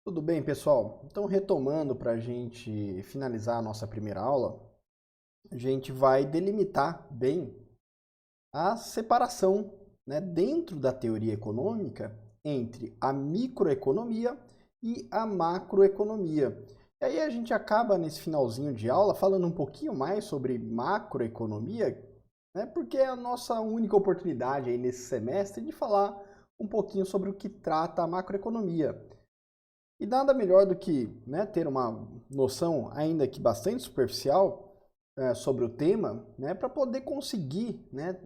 Tudo bem, pessoal? Então, retomando para a gente finalizar a nossa primeira aula, a gente vai delimitar bem a separação, né, dentro da teoria econômica entre a microeconomia e a macroeconomia. E aí a gente acaba nesse finalzinho de aula falando um pouquinho mais sobre macroeconomia, né, porque é a nossa única oportunidade aí nesse semestre de falar um pouquinho sobre o que trata a macroeconomia. E nada melhor do que, né, ter uma noção, ainda que bastante superficial, sobre o tema, né, para poder conseguir, né,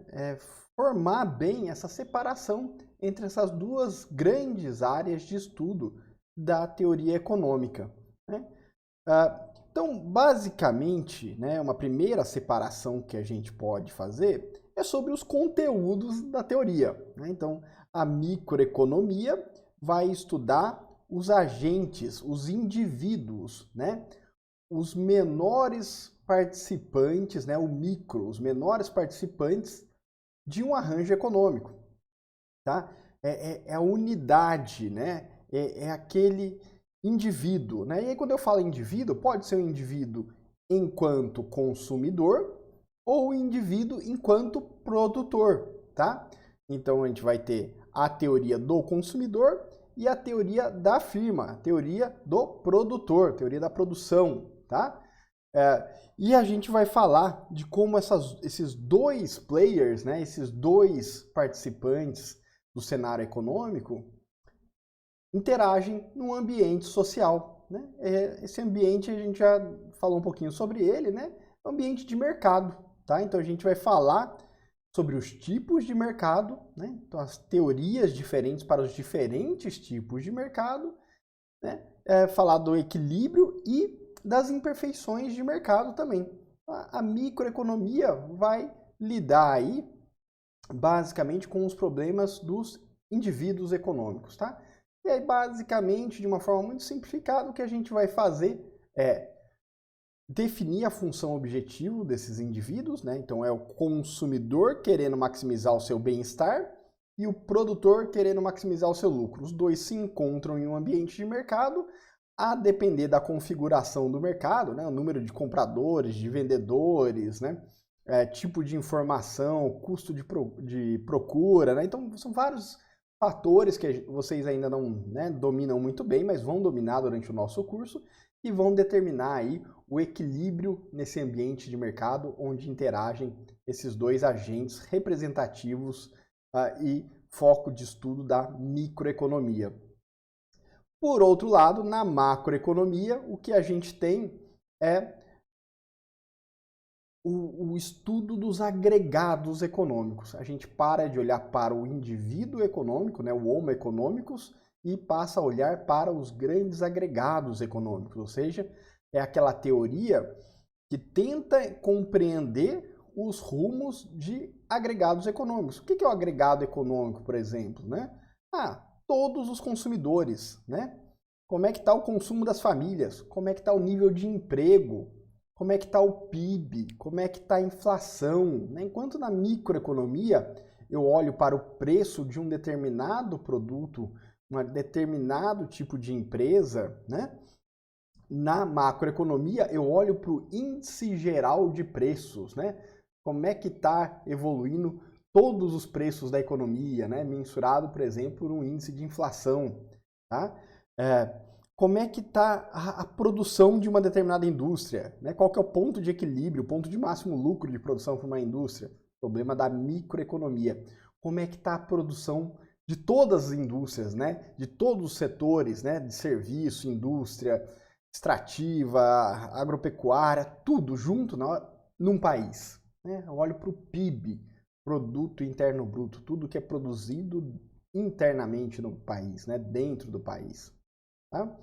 formar bem essa separação entre essas duas grandes áreas de estudo da teoria econômica. Né? Então, basicamente, né, uma primeira separação que a gente pode fazer é sobre os conteúdos da teoria. Né? Então, a microeconomia vai estudar os agentes, os indivíduos, né? Os menores participantes, né? O micro, os menores participantes de um arranjo econômico, tá? É a unidade, né? É aquele indivíduo, né? E aí quando eu falo indivíduo, pode ser um indivíduo enquanto consumidor ou o indivíduo enquanto produtor, tá? Então a gente vai ter a teoria do consumidor e a teoria da firma, a teoria do produtor, teoria da produção, tá? E a gente vai falar de como esses dois players, né, esses dois participantes do cenário econômico interagem no ambiente social. Né? Esse ambiente a gente já falou um pouquinho sobre ele, né? É um ambiente de mercado. Tá? Então a gente vai falar sobre os tipos de mercado, né? Então as teorias diferentes para os diferentes tipos de mercado, né? Falar do equilíbrio e das imperfeições de mercado também. A microeconomia vai lidar aí basicamente com os problemas dos indivíduos econômicos, tá? E aí basicamente, de uma forma muito simplificada, o que a gente vai fazer é definir a função objetivo desses indivíduos, né? Então é o consumidor querendo maximizar o seu bem-estar e o produtor querendo maximizar o seu lucro. Os dois se encontram em um ambiente de mercado, a depender da configuração do mercado, né? O número de compradores, de vendedores, né? Tipo de informação, custo de procura, né? Então são vários fatores que vocês ainda não, né, dominam muito bem, mas vão dominar durante o nosso curso e vão determinar aí o equilíbrio nesse ambiente de mercado onde interagem esses dois agentes representativos e foco de estudo da microeconomia. Por outro lado, na macroeconomia, o que a gente tem é o estudo dos agregados econômicos. A gente para de olhar para o indivíduo econômico, né, o homo economicus, e passa a olhar para os grandes agregados econômicos, ou seja, é aquela teoria que tenta compreender os rumos de agregados econômicos. O que é o agregado econômico, por exemplo? Né? Todos os consumidores. Né? Como é que está o consumo das famílias? Como é que está o nível de emprego? Como é que está o PIB? Como é que está a inflação? Né? Enquanto na microeconomia eu olho para o preço de um determinado produto, um determinado tipo de empresa, né? Na macroeconomia, eu olho para o índice geral de preços, né? Como é que está evoluindo todos os preços da economia, né? Mensurado, por exemplo, por um índice de inflação, tá? Como é que está a produção de uma determinada indústria, né? Qual que é o ponto de equilíbrio, o ponto de máximo lucro de produção para uma indústria? Problema da microeconomia. Como é que está a produção de todas as indústrias, né? De todos os setores, né? De serviço, indústria, extrativa, agropecuária, tudo junto num país. Né? Eu olho para o PIB, Produto Interno Bruto, tudo que é produzido internamente no país, né? Dentro do país. Tá?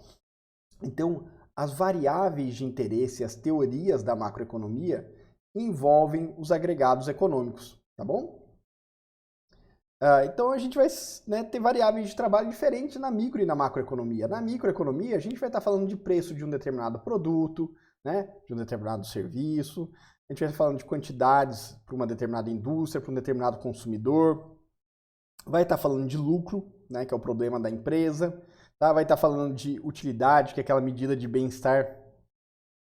Então, as variáveis de interesse, as teorias da macroeconomia envolvem os agregados econômicos, tá bom? Então a gente vai, né, ter variáveis de trabalho diferentes na micro e na macroeconomia. Na microeconomia, a gente vai estar falando de preço de um determinado produto, né, de um determinado serviço, a gente vai estar falando de quantidades para uma determinada indústria, para um determinado consumidor, vai estar falando de lucro, né, que é o problema da empresa, tá? Vai estar falando de utilidade, que é aquela medida de bem-estar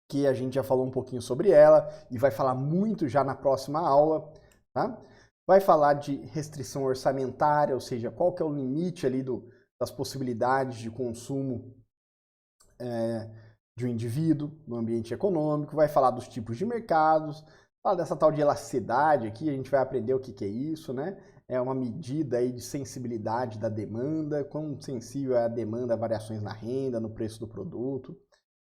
que a gente já falou um pouquinho sobre ela e vai falar muito já na próxima aula, tá? Vai falar de restrição orçamentária, ou seja, qual que é o limite ali das possibilidades de consumo de um indivíduo no ambiente econômico, vai falar dos tipos de mercados, falar dessa tal de elasticidade aqui, a gente vai aprender o que que é isso, né? É uma medida aí de sensibilidade da demanda, quão sensível é a demanda a variações na renda, no preço do produto,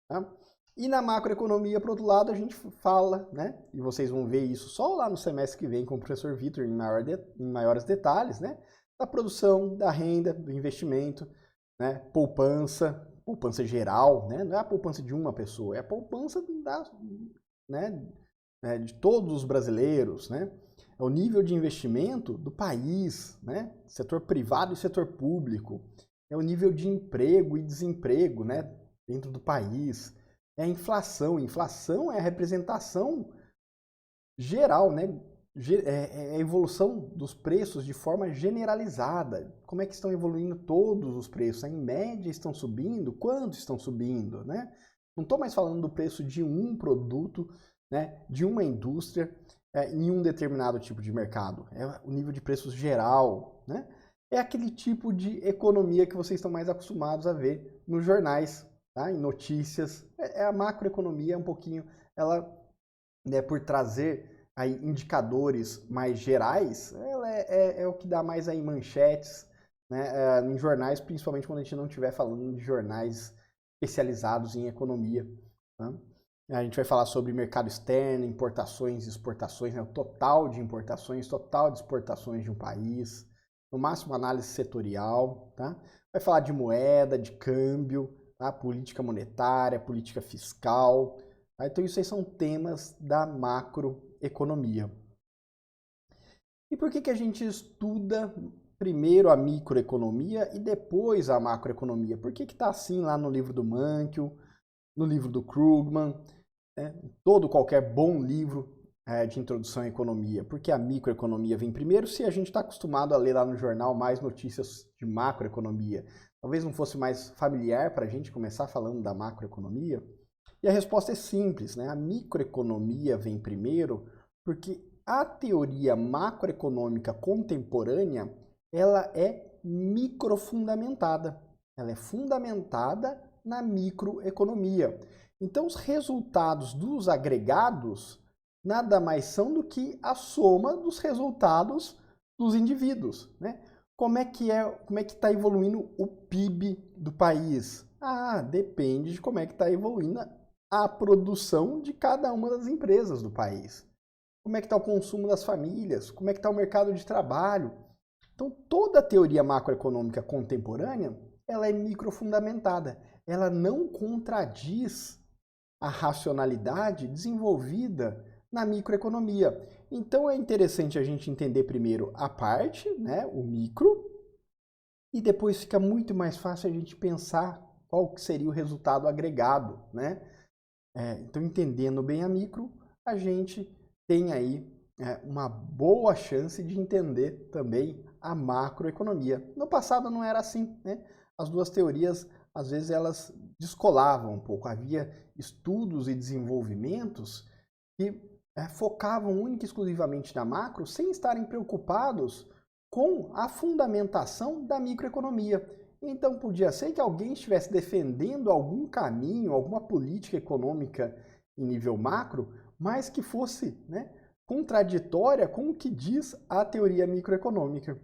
tá? E na macroeconomia, por outro lado, a gente fala, né? E vocês vão ver isso só lá no semestre que vem com o professor Vitor em maiores detalhes, né? Da produção, da renda, do investimento, né? Poupança geral, né? Não é a poupança de uma pessoa, é a poupança de todos os brasileiros, né? É o nível de investimento do país, né? Setor privado e setor público. É o nível de emprego e desemprego, né? Dentro do país. É a inflação. Inflação é a representação geral, né? É a evolução dos preços de forma generalizada. Como é que estão evoluindo todos os preços? Em média estão subindo? Quanto estão subindo, né? Não estou mais falando do preço de um produto, né? De uma indústria em um determinado tipo de mercado. É o nível de preços geral, né? É aquele tipo de economia que vocês estão mais acostumados a ver nos jornais, tá? Em notícias. É a macroeconomia um pouquinho, ela, né, por trazer aí indicadores mais gerais, ela é o que dá mais aí manchetes, né, em jornais, principalmente quando a gente não estiver falando de jornais especializados em economia, tá? A gente vai falar sobre mercado externo, importações e exportações, né, o total de importações, total de exportações de um país, no máximo análise setorial, tá? Vai falar de moeda, de câmbio, tá? Política monetária, política fiscal, tá? Então isso aí são temas da macroeconomia. E por que a gente estuda primeiro a microeconomia e depois a macroeconomia? Por que está assim lá no livro do Mankiw, no livro do Krugman, né? Qualquer bom livro de introdução à economia? Porque a microeconomia vem primeiro se a gente está acostumado a ler lá no jornal mais notícias de macroeconomia. Talvez não fosse mais familiar para a gente começar falando da macroeconomia? E a resposta é simples, né? A microeconomia vem primeiro porque a teoria macroeconômica contemporânea, ela é microfundamentada. Ela é fundamentada na microeconomia. Então, os resultados dos agregados nada mais são do que a soma dos resultados dos indivíduos, né? Como é que está evoluindo o PIB do país? Depende de como é que está evoluindo a produção de cada uma das empresas do país. Como é que está o consumo das famílias? Como é que está o mercado de trabalho? Então, toda a teoria macroeconômica contemporânea, ela é microfundamentada. Ela não contradiz a racionalidade desenvolvida na microeconomia. Então, é interessante a gente entender primeiro a parte, né, o micro, e depois fica muito mais fácil a gente pensar qual que seria o resultado agregado, né? Então, entendendo bem a micro, a gente tem aí uma boa chance de entender também a macroeconomia. No passado não era assim, né? As duas teorias, às vezes, elas descolavam um pouco. Havia estudos e desenvolvimentos que focavam única e exclusivamente na macro, sem estarem preocupados com a fundamentação da microeconomia. Então, podia ser que alguém estivesse defendendo algum caminho, alguma política econômica em nível macro, mas que fosse, né, contraditória com o que diz a teoria microeconômica.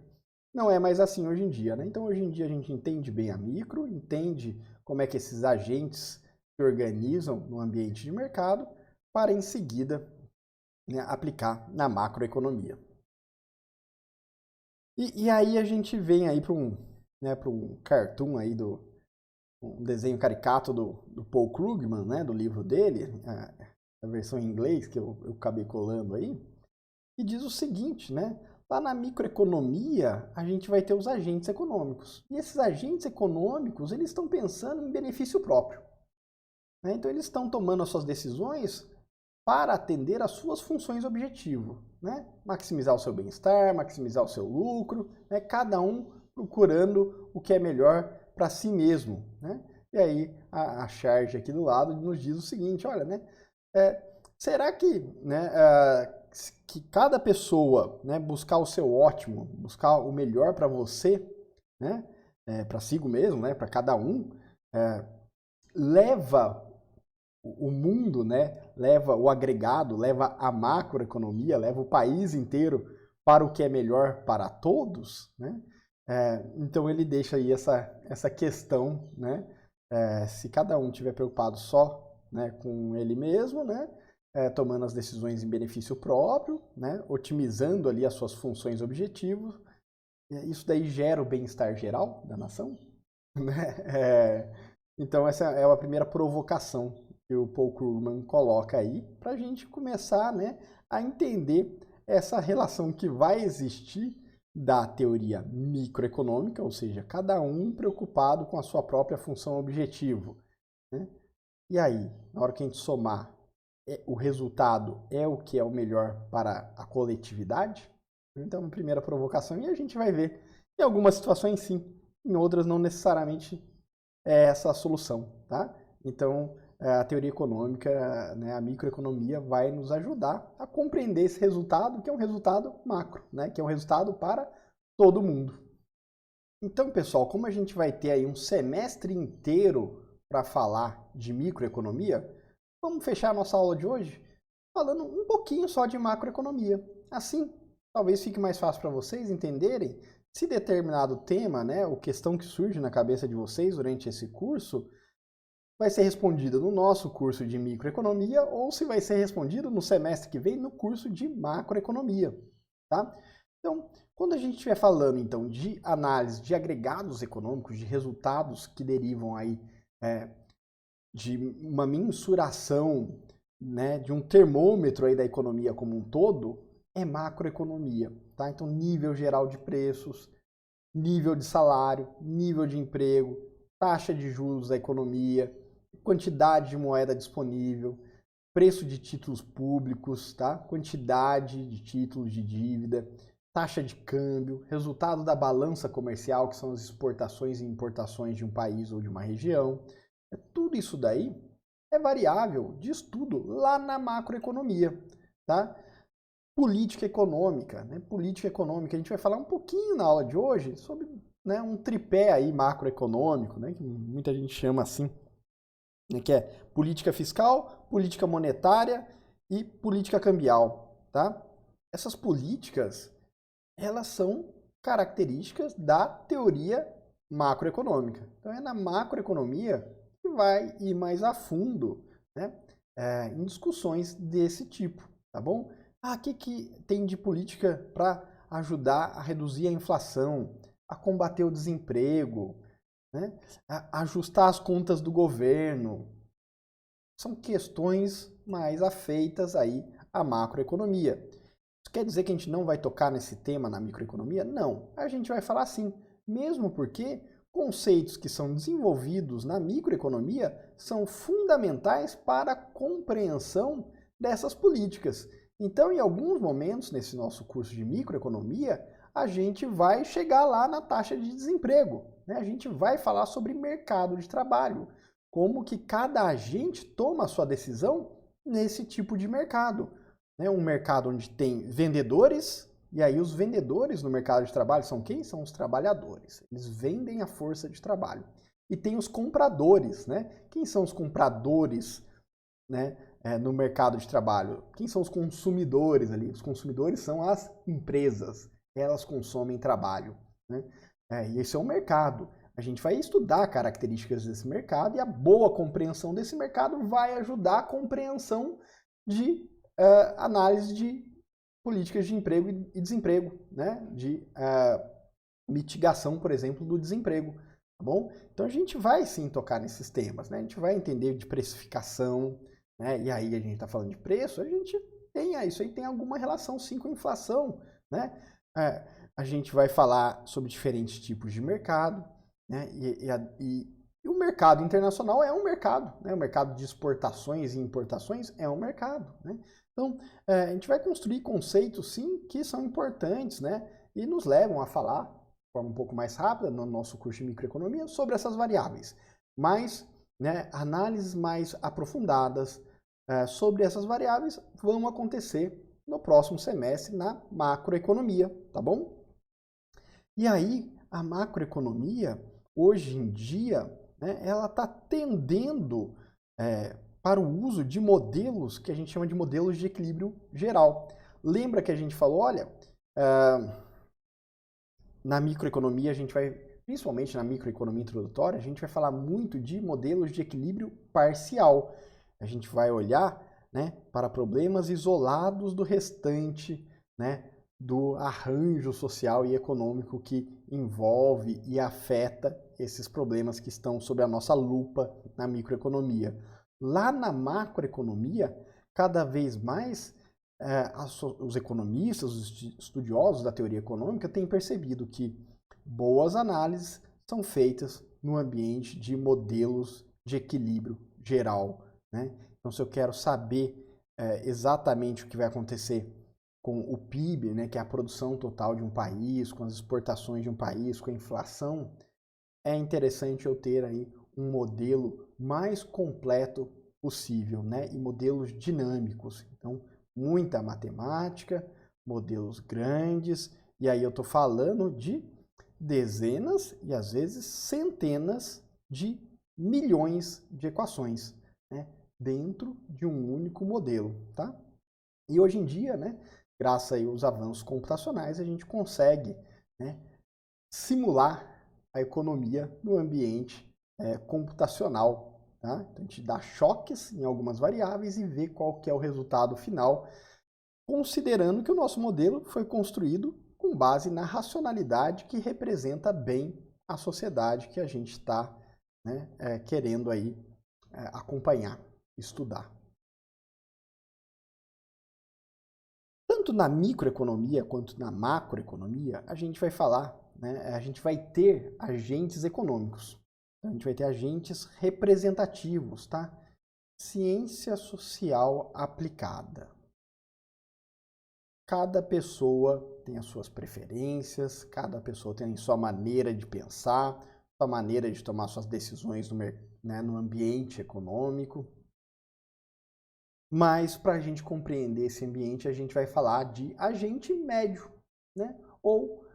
Não é mais assim hoje em dia, né? Então, hoje em dia, a gente entende bem a micro, entende como é que esses agentes se organizam no ambiente de mercado, para em seguida, né, aplicar na macroeconomia. E aí a gente vem aí para um cartoon aí um desenho caricato do Paul Krugman, né, do livro dele, a versão em inglês que eu acabei colando aí, e diz o seguinte, né? Lá na microeconomia, a gente vai ter os agentes econômicos. E esses agentes econômicos, eles estão pensando em benefício próprio, né? Então, eles estão tomando as suas decisões para atender às suas funções objetivo, né? Maximizar o seu bem-estar, maximizar o seu lucro, né? Cada um procurando o que é melhor para si mesmo, né? E aí a charge aqui do lado nos diz o seguinte, olha, né? Será que, né, que cada pessoa, né, buscar o seu ótimo, buscar o melhor para você, né, para si mesmo, né, para cada um, leva o mundo, né, leva o agregado, leva a macroeconomia, leva o país inteiro para o que é melhor para todos, né? Então ele deixa aí essa questão, né? Se cada um estiver preocupado só, né, com ele mesmo, né, tomando as decisões em benefício próprio, né, otimizando ali as suas funções e objetivos, isso daí gera o bem-estar geral da nação, né? Então essa é a primeira provocação que o Paul Krugman coloca aí para a gente começar, né, a entender essa relação que vai existir da teoria microeconômica, ou seja, cada um preocupado com a sua própria função objetivo, né? E aí, na hora que a gente somar, o resultado é o que é o melhor para a coletividade? Então, a primeira provocação, e a gente vai ver em algumas situações sim, em outras não necessariamente é essa a solução, tá? Então, a teoria econômica, né, a microeconomia vai nos ajudar a compreender esse resultado, que é um resultado macro, né, que é um resultado para todo mundo. Então, pessoal, como a gente vai ter aí um semestre inteiro para falar de microeconomia, vamos fechar a nossa aula de hoje falando um pouquinho só de macroeconomia. Assim, talvez fique mais fácil para vocês entenderem se determinado tema, né, ou questão que surge na cabeça de vocês durante esse curso, vai ser respondida no nosso curso de microeconomia ou se vai ser respondido no semestre que vem no curso de macroeconomia, tá? Então, quando a gente estiver falando então de análise de agregados econômicos, de resultados que derivam aí de uma mensuração, né, de um termômetro aí da economia como um todo, é macroeconomia, tá? Então, nível geral de preços, nível de salário, nível de emprego, taxa de juros da economia, quantidade de moeda disponível, preço de títulos públicos, tá? Quantidade de títulos de dívida, taxa de câmbio, resultado da balança comercial, que são as exportações e importações de um país ou de uma região. Tudo isso daí é variável de estudo lá na macroeconomia, tá? Política econômica, né? Política econômica, a gente vai falar um pouquinho na aula de hoje sobre, né, um tripé aí macroeconômico, né, que muita gente chama assim, né, que é política fiscal, política monetária e política cambial, tá? Essas políticas, elas são características da teoria macroeconômica. Então é na macroeconomia que vai ir mais a fundo, né, em discussões desse tipo, tá bom? O que tem de política para ajudar a reduzir a inflação, a combater o desemprego, né? A ajustar as contas do governo? São questões mais afeitas aí à macroeconomia. Isso quer dizer que a gente não vai tocar nesse tema na microeconomia? Não, a gente vai falar sim, mesmo porque conceitos que são desenvolvidos na microeconomia são fundamentais para a compreensão dessas políticas. Então, em alguns momentos nesse nosso curso de microeconomia, a gente vai chegar lá na taxa de desemprego, né? A gente vai falar sobre mercado de trabalho, como que cada agente toma a sua decisão nesse tipo de mercado, né? Um mercado onde tem vendedores, e aí os vendedores no mercado de trabalho são quem? São os trabalhadores. Eles vendem a força de trabalho. E tem os compradores, né? Quem são os compradores, né, no mercado de trabalho? Quem são os consumidores ali? Os consumidores são as empresas. Elas consomem trabalho, né? E esse é o mercado. A gente vai estudar características desse mercado e a boa compreensão desse mercado vai ajudar a compreensão de análise de políticas de emprego e desemprego, né? De mitigação, por exemplo, do desemprego, tá bom? Então a gente vai sim tocar nesses temas, né? A gente vai entender de precificação, né? E aí a gente está falando de preço, a gente tem isso aí tem alguma relação sim com a inflação, né? A gente vai falar sobre diferentes tipos de mercado, né? E o mercado internacional é um mercado, né? O mercado de exportações e importações é um mercado, né? Então, a gente vai construir conceitos, sim, que são importantes, né? E nos levam a falar forma um pouco mais rápida no nosso curso de microeconomia sobre essas variáveis. Mas, né, análises mais aprofundadas sobre essas variáveis vão acontecer no próximo semestre na macroeconomia, tá bom? E aí, a macroeconomia, hoje em dia, né, ela está tendendo para o uso de modelos que a gente chama de modelos de equilíbrio geral. Lembra que a gente falou, olha, na microeconomia a gente vai, principalmente na microeconomia introdutória, a gente vai falar muito de modelos de equilíbrio parcial. A gente vai olhar, né, para problemas isolados do restante, né, do arranjo social e econômico que envolve e afeta esses problemas que estão sob a nossa lupa na microeconomia. Lá na macroeconomia, cada vez mais os economistas, os estudiosos da teoria econômica têm percebido que boas análises são feitas no ambiente de modelos de equilíbrio geral, né? Então, se eu quero saber exatamente o que vai acontecer com o PIB, né, que é a produção total de um país, com as exportações de um país, com a inflação, é interessante eu ter aí um modelo mais completo possível, né? E modelos dinâmicos. Então, muita matemática, modelos grandes, e aí eu estou falando de dezenas e às vezes centenas de milhões de equações, né? Dentro de um único modelo, tá? E hoje em dia, né, graças aí aos avanços computacionais, a gente consegue, né, simular a economia no ambiente computacional. Tá? Então, a gente dá choques em algumas variáveis e vê qual que é o resultado final, considerando que o nosso modelo foi construído com base na racionalidade que representa bem a sociedade que a gente está, né, querendo aí acompanhar, estudar. Tanto na microeconomia quanto na macroeconomia, a gente vai falar, né, a gente vai ter agentes econômicos. A gente vai ter agentes representativos, tá? Ciência social aplicada. Cada pessoa tem as suas preferências, cada pessoa tem a sua maneira de pensar, sua maneira de tomar suas decisões no ambiente econômico. Mas para a gente compreender esse ambiente, a gente vai falar de agente médio, né? Ou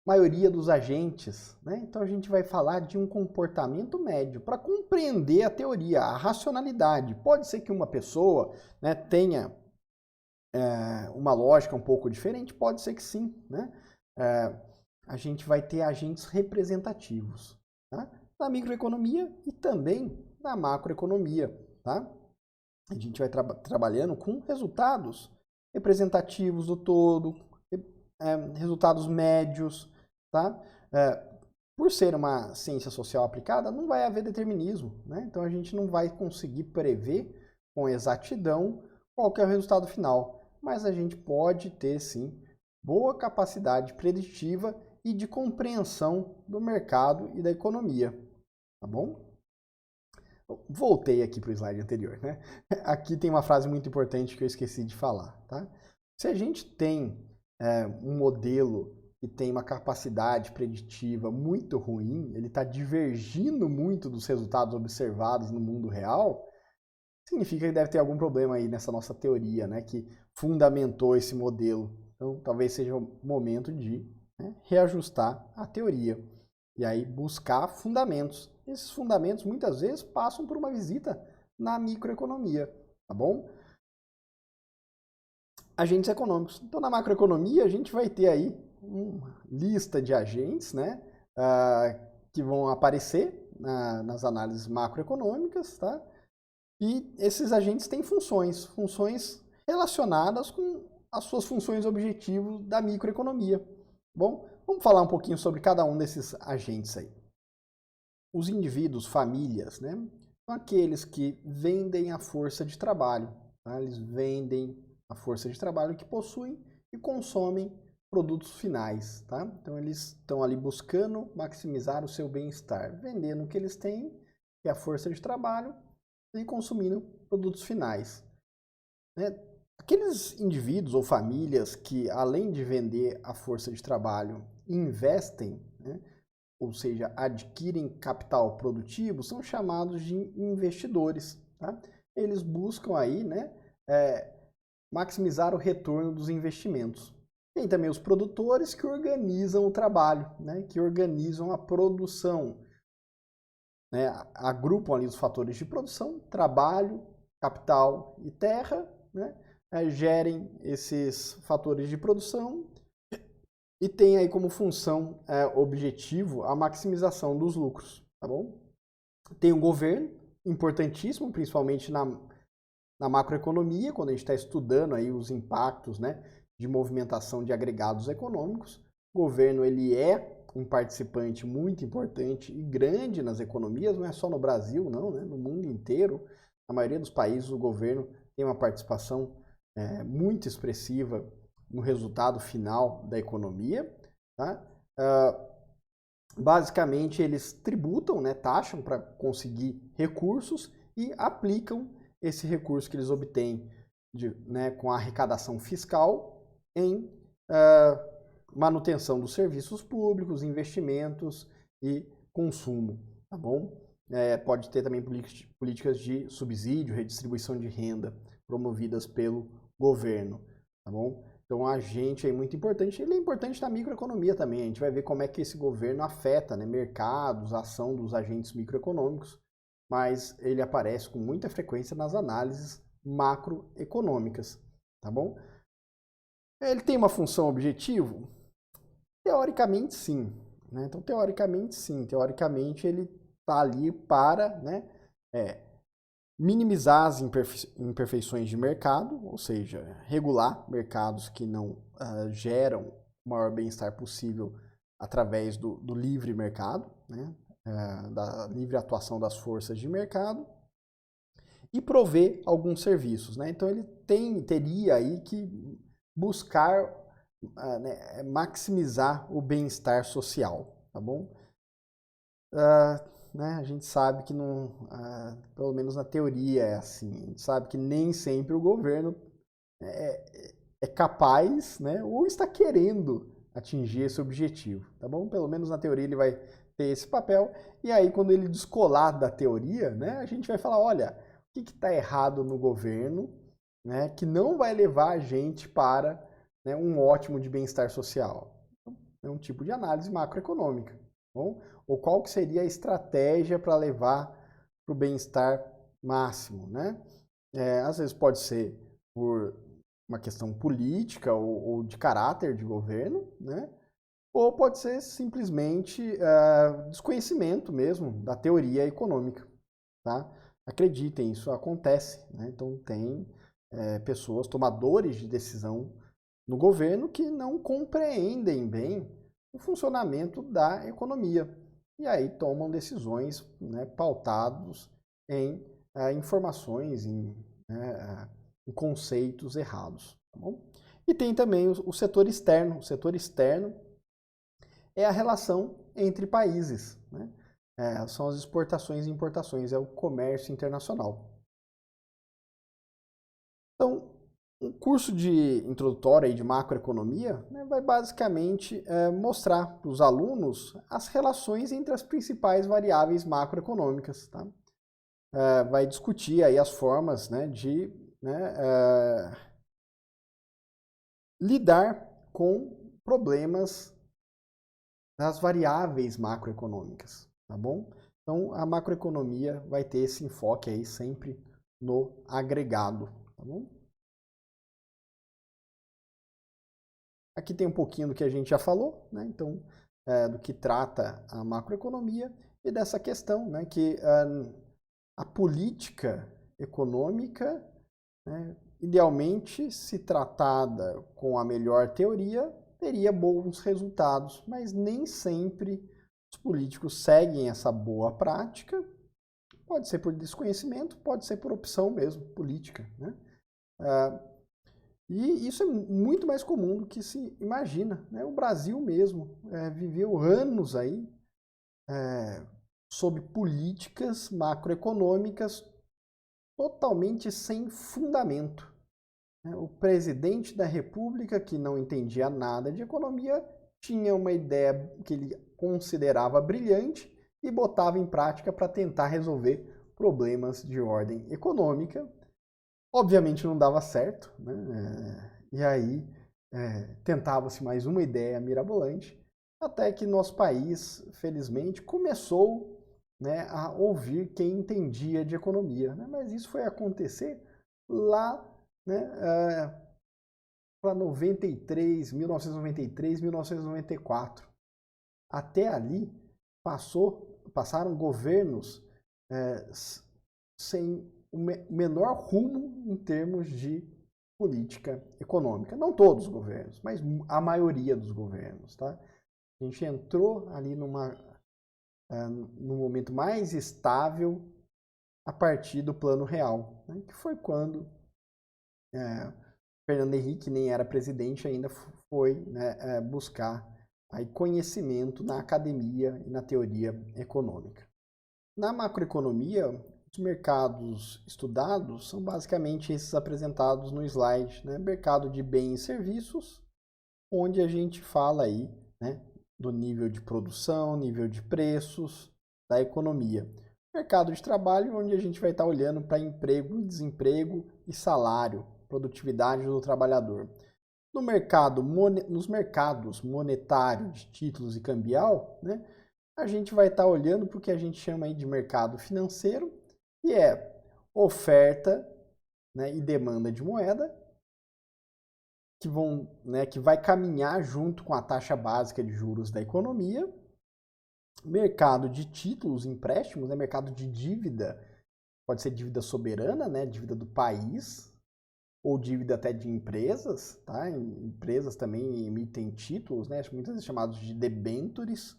maioria dos agentes, né? Então a gente vai falar de um comportamento médio para compreender a teoria, a racionalidade. Pode ser que uma pessoa, né, tenha uma lógica um pouco diferente, pode ser que sim, né? A gente vai ter agentes representativos, tá? Na microeconomia e também na macroeconomia, tá? A gente vai trabalhando com resultados representativos do todo, resultados médios, tá? Por ser uma ciência social aplicada, não vai haver determinismo, né? Então a gente não vai conseguir prever com exatidão qual que é o resultado final, mas a gente pode ter sim boa capacidade preditiva e de compreensão do mercado e da economia, tá bom? Voltei aqui para o slide anterior, né? Aqui tem uma frase muito importante que eu esqueci de falar, tá? Se a gente tem um modelo que tem uma capacidade preditiva muito ruim, ele está divergindo muito dos resultados observados no mundo real, significa que deve ter algum problema aí nessa nossa teoria, né? Que fundamentou esse modelo. Então, talvez seja o momento de, né, reajustar a teoria e aí buscar fundamentos. Esses fundamentos muitas vezes passam por uma visita na microeconomia, tá bom? Agentes econômicos. Então, na macroeconomia, a gente vai ter aí uma lista de agentes, né, que vão aparecer nas análises macroeconômicas, tá? E esses agentes têm funções relacionadas com as suas funções objetivos da microeconomia. Bom, vamos falar um pouquinho sobre cada um desses agentes aí. Os indivíduos, famílias, né, são aqueles que vendem a força de trabalho. Tá? Eles vendem a força de trabalho que possuem e consomem produtos finais. Tá? Então, eles estão ali buscando maximizar o seu bem-estar, vendendo o que eles têm, que é a força de trabalho, e consumindo produtos finais. Né? Aqueles indivíduos ou famílias que, além de vender a força de trabalho, investem, né, ou seja, adquirem capital produtivo, são chamados de investidores. Tá? Eles buscam aí, né, maximizar o retorno dos investimentos. Tem também os produtores que organizam o trabalho, né, que organizam a produção, né, agrupam ali os fatores de produção, trabalho, capital e terra, né, gerem esses fatores de produção e tem aí como função objetivo a maximização dos lucros, tá bom? Tem o governo, importantíssimo, principalmente na macroeconomia, quando a gente está estudando aí os impactos, né, de movimentação de agregados econômicos. O governo ele é um participante muito importante e grande nas economias, não é só no Brasil, não, né? No mundo inteiro. Na maioria dos países, o governo tem uma participação muito expressiva no resultado final da economia. Tá? Basicamente, eles tributam, né, taxam para conseguir recursos e aplicam esse recurso que eles obtêm né, com a arrecadação fiscal em manutenção dos serviços públicos, investimentos e consumo, tá bom? Pode ter também políticas de subsídio, redistribuição de renda promovidas pelo governo, tá bom? Então, o agente é muito importante. Ele é importante na microeconomia também. A gente vai ver como é que esse governo afeta, né, mercados, a ação dos agentes microeconômicos, mas ele aparece com muita frequência nas análises macroeconômicas, tá bom? Ele tem uma função objetivo? Teoricamente, sim. Né? Então, teoricamente, sim. Teoricamente, ele está ali para, né, minimizar as imperfeições de mercado, ou seja, regular mercados que não geram o maior bem-estar possível através do livre mercado, né, da livre atuação das forças de mercado, e prover alguns serviços. Né? Então, ele teria aí que buscar maximizar o bem-estar social, tá bom? Né, a gente sabe que não, pelo menos na teoria é assim, a gente sabe que nem sempre o governo é capaz, né, ou está querendo atingir esse objetivo, tá bom? Pelo menos na teoria ele vai ter esse papel, e aí quando ele descolar da teoria, né, a gente vai falar, olha, o que está errado no governo, né, que não vai levar a gente para, né, um ótimo de bem-estar social. É um tipo de análise macroeconômica. Bom? Ou qual que seria a estratégia para levar para o bem-estar máximo, né? Às vezes pode ser por uma questão política ou de caráter de governo, né? Ou pode ser simplesmente desconhecimento mesmo da teoria econômica, tá? Acreditem, isso acontece, né? Então tem pessoas, tomadores de decisão no governo que não compreendem bem o funcionamento da economia. E aí tomam decisões, né, pautados em informações, em conceitos errados. Tá bom? E tem também o setor externo. O setor externo é a relação entre países. Né? São as exportações e importações, é o comércio internacional. Então, um curso de introdutório aí de macroeconomia, né, vai basicamente mostrar para os alunos as relações entre as principais variáveis macroeconômicas. Tá? Vai discutir aí as formas, né, de lidar com problemas das variáveis macroeconômicas. Tá bom? Então, a macroeconomia vai ter esse enfoque aí sempre no agregado. Tá bom? Aqui tem um pouquinho do que a gente já falou, né? Então, do que trata a macroeconomia e dessa questão, né, que a política econômica, né, idealmente, se tratada com a melhor teoria, teria bons resultados, mas nem sempre os políticos seguem essa boa prática. Pode ser por desconhecimento, pode ser por opção mesmo, política, né? E isso é muito mais comum do que se imagina. Né? O Brasil mesmo viveu anos aí sob políticas macroeconômicas totalmente sem fundamento. né? O presidente da República, que não entendia nada de economia, tinha uma ideia que ele considerava brilhante e botava em prática para tentar resolver problemas de ordem econômica. Obviamente não dava certo, né? E aí tentava-se mais uma ideia mirabolante, até que nosso país, felizmente, começou, né, a ouvir quem entendia de economia, né? Mas isso foi acontecer lá, né, para 1993, 1994. Até ali passaram governos sem o menor rumo em termos de política econômica. Não todos os governos, mas a maioria dos governos. Tá? A gente entrou ali num momento mais estável a partir do Plano Real, né? Que foi quando Fernando Henrique nem era presidente ainda, foi, né, buscar aí conhecimento na academia e na teoria econômica. Na macroeconomia, os mercados estudados são basicamente esses apresentados no slide, né? Mercado de bens e serviços, onde a gente fala aí, né, do nível de produção, nível de preços da economia. Mercado de trabalho, onde a gente vai estar olhando para emprego, desemprego e salário, produtividade do trabalhador. Nos mercados monetário de títulos e cambial, né, a gente vai estar olhando para o que a gente chama aí de mercado financeiro, que é oferta, né, e demanda de moeda, que vai caminhar junto com a taxa básica de juros da economia. Mercado de títulos, empréstimos, né, mercado de dívida, pode ser dívida soberana, né, dívida do país, ou dívida até de empresas, tá? Empresas também emitem títulos, né, muitas vezes chamados de debêntures,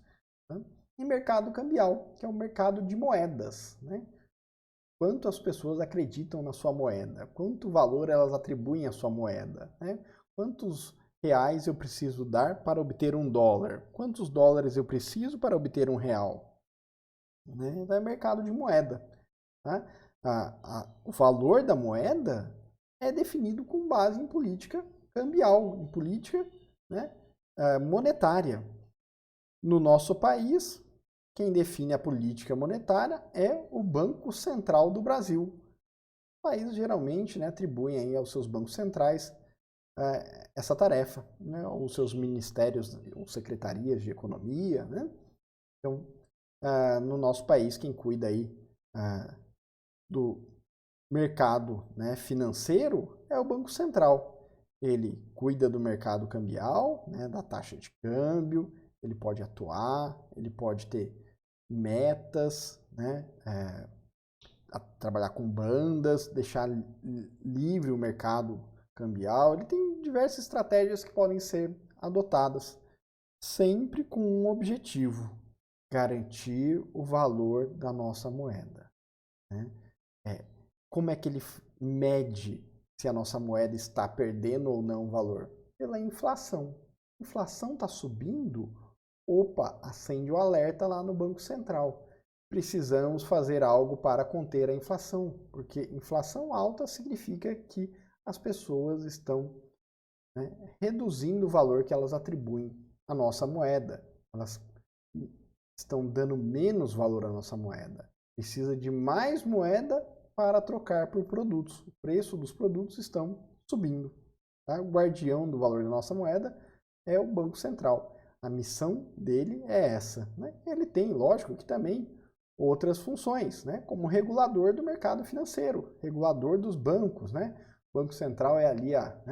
tá? E mercado cambial, que é o mercado de moedas, né? Quanto as pessoas acreditam na sua moeda, quanto valor elas atribuem à sua moeda, né? Quantos reais eu preciso dar para obter $1? Quantos dólares eu preciso para obter R$1? Né? Então é mercado de moeda. Tá? O valor da moeda é definido com base em política cambial, em política, né, monetária. No nosso país, quem define a política monetária é o Banco Central do Brasil. Os países geralmente, né, atribuem aí aos seus bancos centrais essa tarefa, né, os seus ministérios ou secretarias de economia. Né? Então, no nosso país, quem cuida aí do mercado, né, financeiro é o Banco Central. Ele cuida do mercado cambial, né, da taxa de câmbio, ele pode atuar, ele pode ter metas, né, trabalhar com bandas, deixar livre o mercado cambial. Ele tem diversas estratégias que podem ser adotadas, sempre com um objetivo: garantir o valor da nossa moeda. Né? Como é que ele mede se a nossa moeda está perdendo ou não valor? Pela inflação. A inflação está subindo? Opa, acende o alerta lá no Banco Central. Precisamos fazer algo para conter a inflação, porque inflação alta significa que as pessoas estão, né, reduzindo o valor que elas atribuem à nossa moeda. Elas estão dando menos valor à nossa moeda. Precisa de mais moeda para trocar por produtos. O preço dos produtos estão subindo. Tá? O guardião do valor da nossa moeda é o Banco Central. A missão dele é essa. Né? Ele tem, lógico, que também outras funções, né? Como regulador do mercado financeiro, regulador dos bancos. Né? O Banco Central é ali a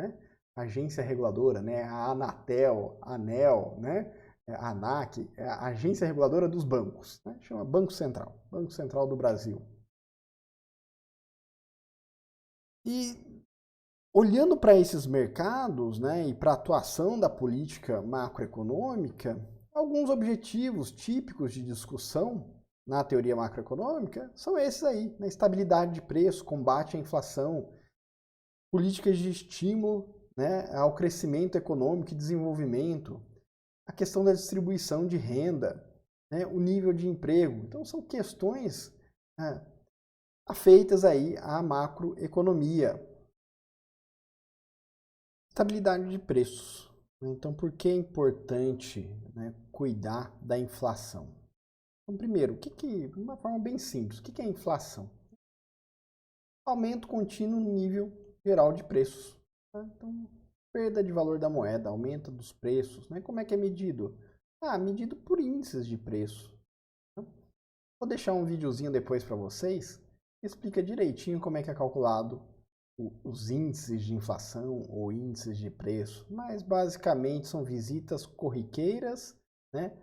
agência reguladora, né? A Anatel, a ANEEL, né? A ANAC, é a agência reguladora dos bancos. Né? Chama Banco Central do Brasil. E olhando para esses mercados, né, e para a atuação da política macroeconômica, alguns objetivos típicos de discussão na teoria macroeconômica são esses aí, né? Estabilidade de preço, combate à inflação, políticas de estímulo, né, ao crescimento econômico e desenvolvimento, a questão da distribuição de renda, né, o nível de emprego. Então são questões afeitas aí à macroeconomia. estabilidade de preços. Então, por que é importante, né, cuidar da inflação? Então, primeiro, de uma forma bem simples, o que é inflação? Aumento contínuo no nível geral de preços. Tá? Então, perda de valor da moeda, aumento dos preços. Né? Como é que é medido? Medido por índices de preço. Tá? Vou deixar um videozinho depois para vocês que explica direitinho como é que é calculado os índices de inflação ou índices de preço, mas basicamente são visitas corriqueiras, né,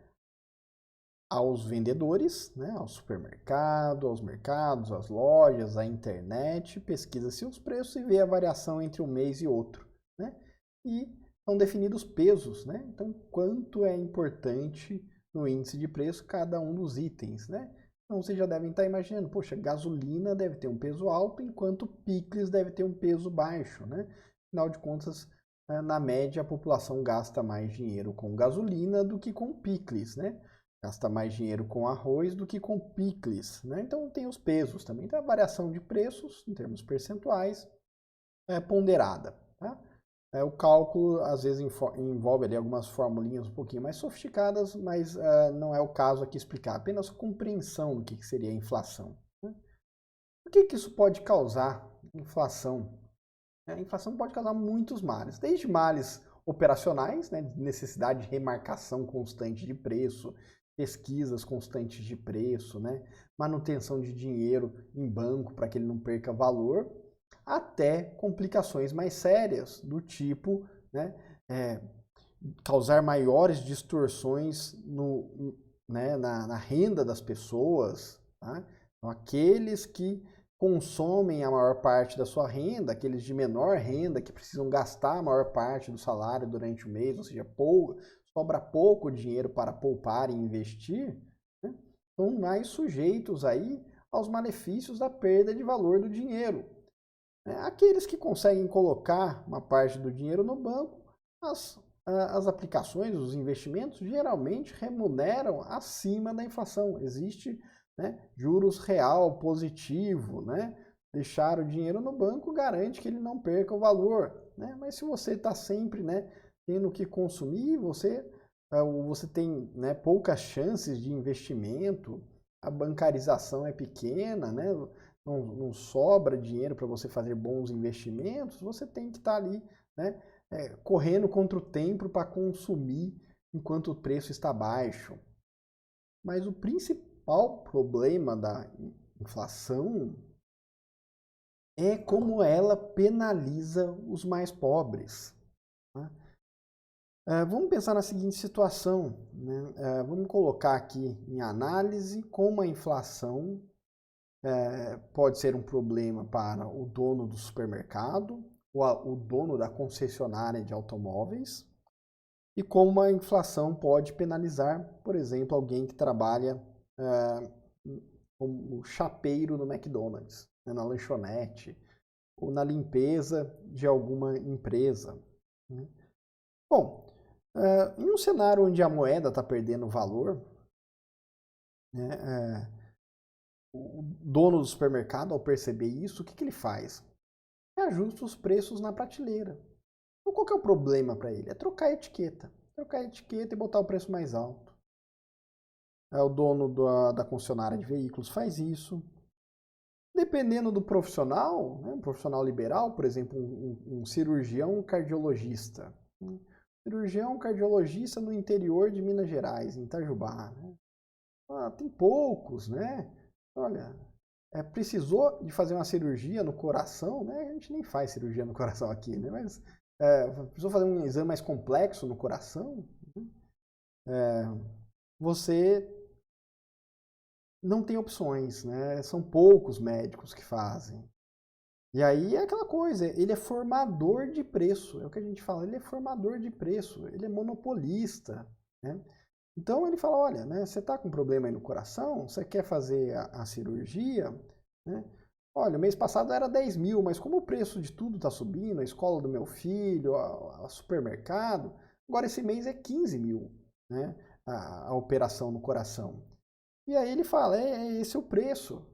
aos vendedores, né, ao supermercado, aos mercados, às lojas, à internet, pesquisa-se os preços e vê a variação entre um mês e outro, né, e são definidos pesos, né, então quanto é importante no índice de preço cada um dos itens, né. Então vocês já devem estar imaginando, poxa, gasolina deve ter um peso alto, enquanto picles deve ter um peso baixo, né? Afinal de contas, na média, a população gasta mais dinheiro com gasolina do que com picles, né? Gasta mais dinheiro com arroz do que com picles, né? Então tem os pesos também. Então a variação de preços, em termos percentuais, é ponderada, tá? O cálculo, às vezes, envolve ali algumas formulinhas um pouquinho mais sofisticadas, mas não é o caso aqui explicar, apenas compreensão do que seria a inflação. Né? O que isso pode causar? Inflação. A inflação pode causar muitos males, desde males operacionais, né, necessidade de remarcação constante de preço, pesquisas constantes de preço, né, manutenção de dinheiro em banco para que ele não perca valor, até complicações mais sérias, do tipo, né, causar maiores distorções na renda das pessoas. Tá? Então, aqueles que consomem a maior parte da sua renda, aqueles de menor renda que precisam gastar a maior parte do salário durante o mês, ou seja, sobra pouco dinheiro para poupar e investir, né, são mais sujeitos aí aos malefícios da perda de valor do dinheiro. Aqueles que conseguem colocar uma parte do dinheiro no banco, as aplicações, os investimentos, geralmente remuneram acima da inflação. Existe, né, juros real positivo. Né? Deixar o dinheiro no banco garante que ele não perca o valor. Né? Mas se você está sempre, né, tendo que consumir, você tem, né, poucas chances de investimento, a bancarização é pequena, né? Não sobra dinheiro para você fazer bons investimentos, você tem que estar ali, né, correndo contra o tempo para consumir enquanto o preço está baixo. Mas o principal problema da inflação é como ela penaliza os mais pobres. Tá? Vamos pensar na seguinte situação, né? Vamos colocar aqui em análise como a inflação pode ser um problema para o dono do supermercado, ou o dono da concessionária de automóveis, e como a inflação pode penalizar, por exemplo, alguém que trabalha como chapeiro no McDonald's, né, na lanchonete, ou na limpeza de alguma empresa. Né? Bom, em um cenário onde a moeda está perdendo valor, né, o dono do supermercado, ao perceber isso, o que ele faz? Ajusta os preços na prateleira. Então, qual que é o problema para ele? É trocar a etiqueta. Trocar a etiqueta e botar o preço mais alto. O dono da concessionária de veículos faz isso. Dependendo do profissional, né, um profissional liberal, por exemplo, um cirurgião cardiologista. Cirurgião cardiologista no interior de Minas Gerais, em Itajubá. Né? Tem poucos, né? Olha, precisou de fazer uma cirurgia no coração, né? A gente nem faz cirurgia no coração aqui, né? Mas precisou fazer um exame mais complexo no coração, você não tem opções, né? São poucos médicos que fazem. E aí é aquela coisa, ele é formador de preço, é o que a gente fala, ele é formador de preço, ele é monopolista, né? Então ele fala, olha, né, você está com problema aí no coração, você quer fazer a cirurgia, né? Olha, o mês passado era 10 mil, mas como o preço de tudo está subindo, a escola do meu filho, a supermercado, agora esse mês é 15 mil, né, a operação no coração. E aí ele fala, esse é o preço,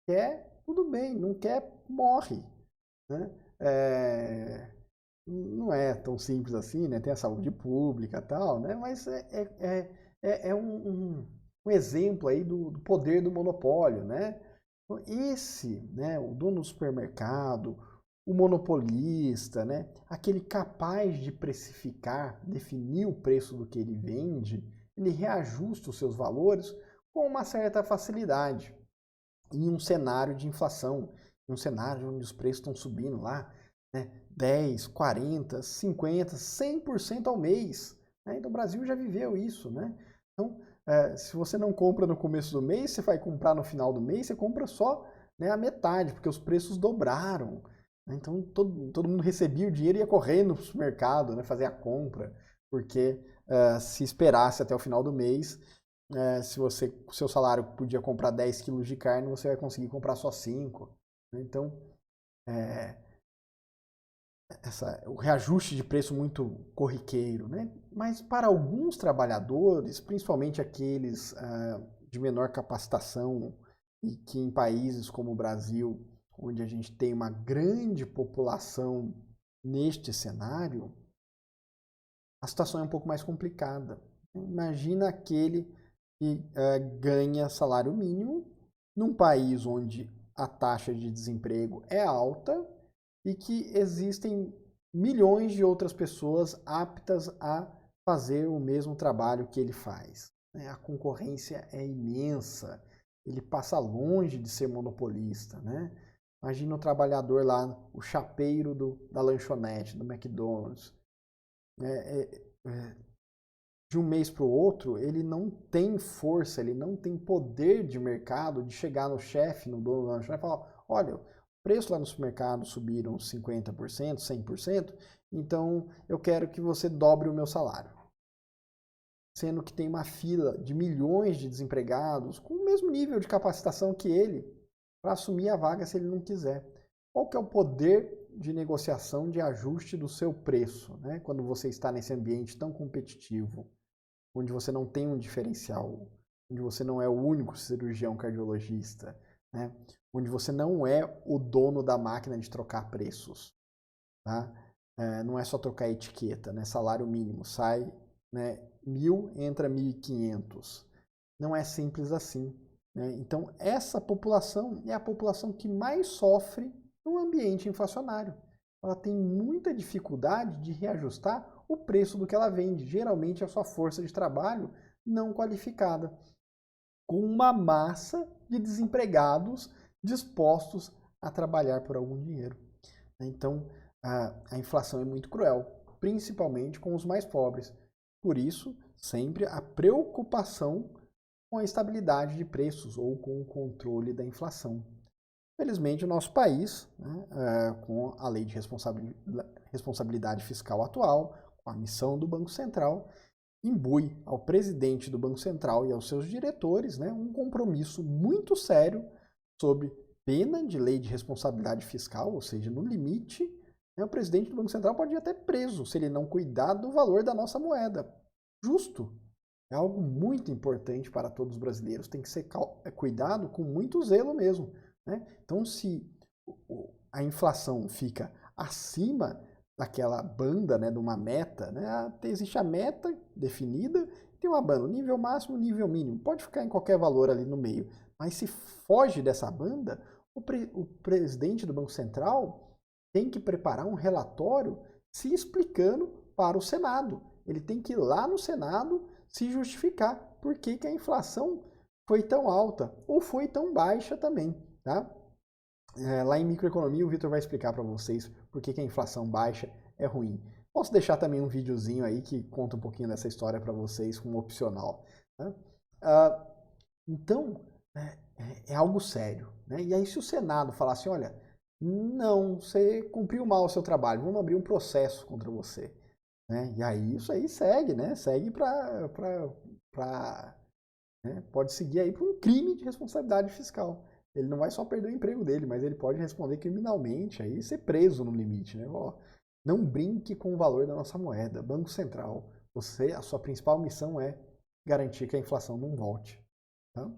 quer, tudo bem, não quer, morre. Né? não é tão simples assim, né? Tem a saúde pública e tal, né? Mas é um exemplo aí do poder do monopólio, né? Então, esse, né, o dono do supermercado, o monopolista, né, aquele capaz de precificar, definir o preço do que ele vende, ele reajusta os seus valores com uma certa facilidade. Em um cenário de inflação, em um cenário onde os preços estão subindo lá, né, 10, 40, 50, 100% ao mês. Né? Então o Brasil já viveu isso. Né? Então, se você não compra no começo do mês, você vai comprar no final do mês, você compra só, né, a metade, porque os preços dobraram. Né? Então todo mundo recebia o dinheiro e ia correndo para o supermercado, né, fazer a compra, porque se esperasse até o final do mês, se o seu salário podia comprar 10 quilos de carne, você vai conseguir comprar só 5. Né? Então, é, o reajuste de preço muito corriqueiro. Né? Mas para alguns trabalhadores, principalmente aqueles de menor capacitação, e que em países como o Brasil, onde a gente tem uma grande população neste cenário, a situação é um pouco mais complicada. Imagina aquele que ganha salário mínimo num país onde a taxa de desemprego é alta e que existem milhões de outras pessoas aptas a fazer o mesmo trabalho que ele faz. A concorrência é imensa, ele passa longe de ser monopolista. Né? Imagina o trabalhador lá, o chapeiro da lanchonete, do McDonald's. De um mês para o outro, ele não tem força, ele não tem poder de mercado de chegar no chefe, no dono da lanchonete e falar: olha, o preço lá no supermercado subiram 50%, 100%, então eu quero que você dobre o meu salário. Sendo que tem uma fila de milhões de desempregados com o mesmo nível de capacitação que ele para assumir a vaga se ele não quiser. Qual que é o poder de negociação, de ajuste do seu preço, né? Quando você está nesse ambiente tão competitivo, onde você não tem um diferencial, onde você não é o único cirurgião cardiologista, né? Onde você não é o dono da máquina de trocar preços. Tá? Não é só trocar etiqueta, né? Salário mínimo sai, né, 1.000, entra 1.500. Não é simples assim. Né? Então, essa população é a população que mais sofre no ambiente inflacionário. Ela tem muita dificuldade de reajustar o preço do que ela vende. Geralmente, é a sua força de trabalho não qualificada, com uma massa de desempregados dispostos a trabalhar por algum dinheiro. Então, a inflação é muito cruel, principalmente com os mais pobres. Por isso, sempre a preocupação com a estabilidade de preços ou com o controle da inflação. Felizmente, o nosso país, né, com a lei de responsabilidade fiscal atual, com a missão do Banco Central, imbui ao presidente do Banco Central e aos seus diretores, né, um compromisso muito sério sobre pena de lei de responsabilidade fiscal, ou seja, no limite, né, o presidente do Banco Central pode ir até preso se ele não cuidar do valor da nossa moeda. Justo. É algo muito importante para todos os brasileiros. Tem que ser cuidado com muito zelo mesmo. Né? Então, se a inflação fica acima daquela banda, né, de uma meta, né, existe a meta definida, tem uma banda, nível máximo, nível mínimo. Pode ficar em qualquer valor ali no meio. Mas se foge dessa banda, o presidente do Banco Central tem que preparar um relatório se explicando para o Senado. Ele tem que ir lá no Senado se justificar por que a inflação foi tão alta ou foi tão baixa também. Tá? Lá em microeconomia o Vitor vai explicar para vocês por que a inflação baixa é ruim. Posso deixar também um videozinho aí que conta um pouquinho dessa história para vocês como opcional. Tá? Então, é algo sério. Né? E aí se o Senado falar assim, olha, não, você cumpriu mal o seu trabalho, vamos abrir um processo contra você. Né? E aí isso aí segue, né? Segue né? Pode seguir aí para um crime de responsabilidade fiscal. Ele não vai só perder o emprego dele, mas ele pode responder criminalmente aí e ser preso no limite. Né? Ó, não brinque com o valor da nossa moeda. Banco Central, a sua principal missão é garantir que a inflação não volte. Tá?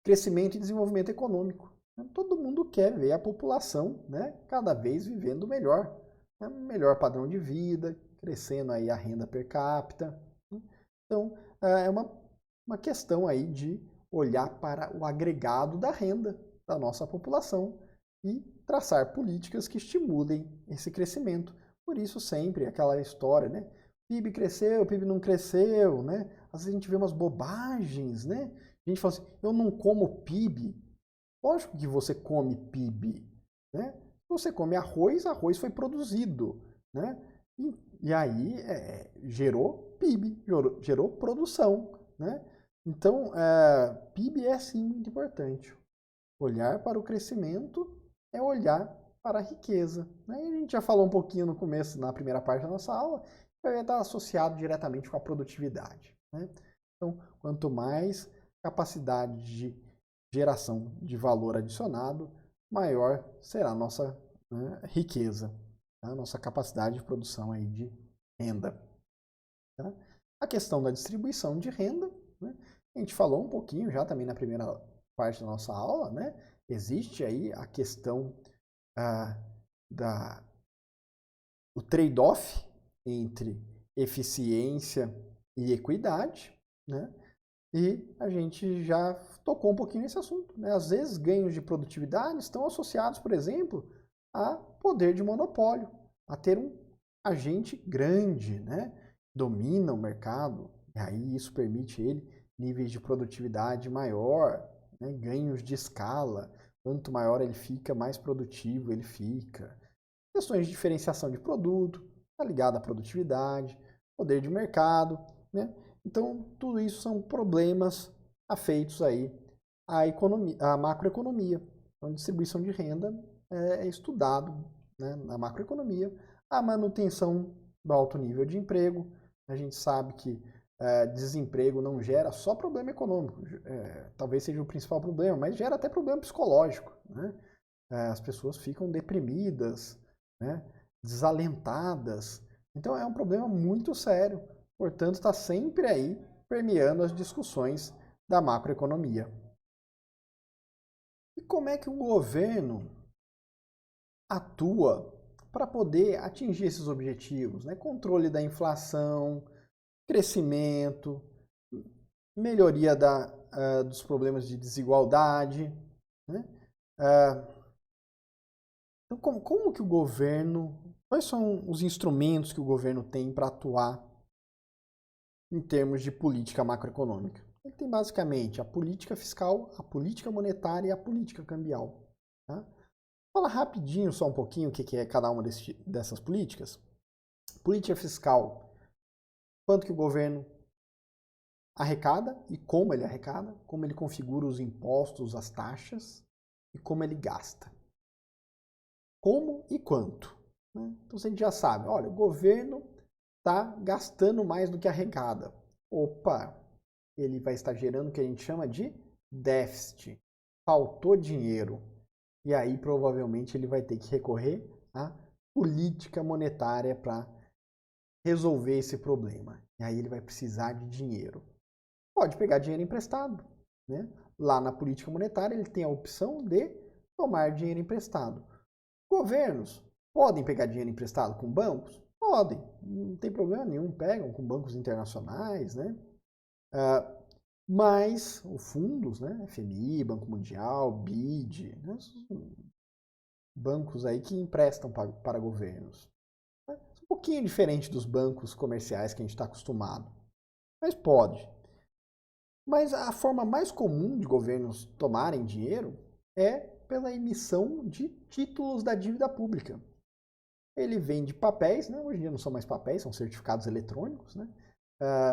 Crescimento e desenvolvimento econômico. Todo mundo quer ver a população, né, cada vez vivendo melhor. né? Melhor padrão de vida, crescendo aí a renda per capita. Né? Então, é uma questão aí de olhar para o agregado da renda da nossa população e traçar políticas que estimulem esse crescimento. Por isso sempre aquela história, né? PIB cresceu, PIB não cresceu, né? Às vezes a gente vê umas bobagens, né? A gente fala assim, eu não como PIB. Lógico que você come PIB, né? Você come arroz, arroz foi produzido, né? E aí gerou PIB, gerou produção, né? Então, PIB é sim muito importante. Olhar para o crescimento é olhar para a riqueza. Né? E a gente já falou um pouquinho no começo, na primeira parte da nossa aula, que vai estar associado diretamente com a produtividade. Né? Então, quanto mais capacidade de geração de valor adicionado, maior será a nossa, né, riqueza, tá? A nossa capacidade de produção aí de renda. Tá? A questão da distribuição de renda, né? A gente falou um pouquinho já também na primeira parte da nossa aula, né? Existe aí a questão o trade-off entre eficiência e equidade, né? E a gente já tocou um pouquinho nesse assunto, né? Às vezes ganhos de produtividade estão associados, por exemplo, a poder de monopólio, a ter um agente grande, né? Domina o mercado, e aí isso permite ele níveis de produtividade maior, né? Ganhos de escala. Quanto maior ele fica, mais produtivo ele fica. Questões de diferenciação de produto, está ligado à produtividade, poder de mercado, né? Então, tudo isso são problemas afeitos aí à economia, à macroeconomia. Então, distribuição de renda é estudado, né, na macroeconomia. A manutenção do alto nível de emprego. A gente sabe que desemprego não gera só problema econômico, talvez seja o principal problema, mas gera até problema psicológico. Né? As pessoas ficam deprimidas, né, desalentadas. Então é um problema muito sério. Portanto, está sempre aí permeando as discussões da macroeconomia. E como é que o governo atua para poder atingir esses objetivos? Né? Controle da inflação, crescimento, melhoria dos problemas de desigualdade. Né? Então, como que o governo, quais são os instrumentos que o governo tem para atuar em termos de política macroeconômica? Ele tem basicamente a política fiscal, a política monetária e a política cambial. Tá? Fala rapidinho só um pouquinho o que é cada uma dessas políticas. Política fiscal, quanto que o governo arrecada e como ele arrecada, como ele configura os impostos, as taxas e como ele gasta. Como e quanto. Né? Então a gente já sabe, olha, o governo está gastando mais do que arrecada. Opa, ele vai estar gerando o que a gente chama de déficit. Faltou dinheiro. E aí provavelmente ele vai ter que recorrer à política monetária para resolver esse problema. E aí ele vai precisar de dinheiro. Pode pegar dinheiro emprestado. Né? Lá na política monetária ele tem a opção de tomar dinheiro emprestado. Governos podem pegar dinheiro emprestado com bancos? Podem, não tem problema nenhum, pegam com bancos internacionais, né? Mas os fundos, né? FMI, Banco Mundial, BID, né? Bancos aí que emprestam para governos. É um pouquinho diferente dos bancos comerciais que a gente está acostumado, mas pode. Mas a forma mais comum de governos tomarem dinheiro é pela emissão de títulos da dívida pública. Ele vende papéis, né? Hoje em dia não são mais papéis, são certificados eletrônicos, né?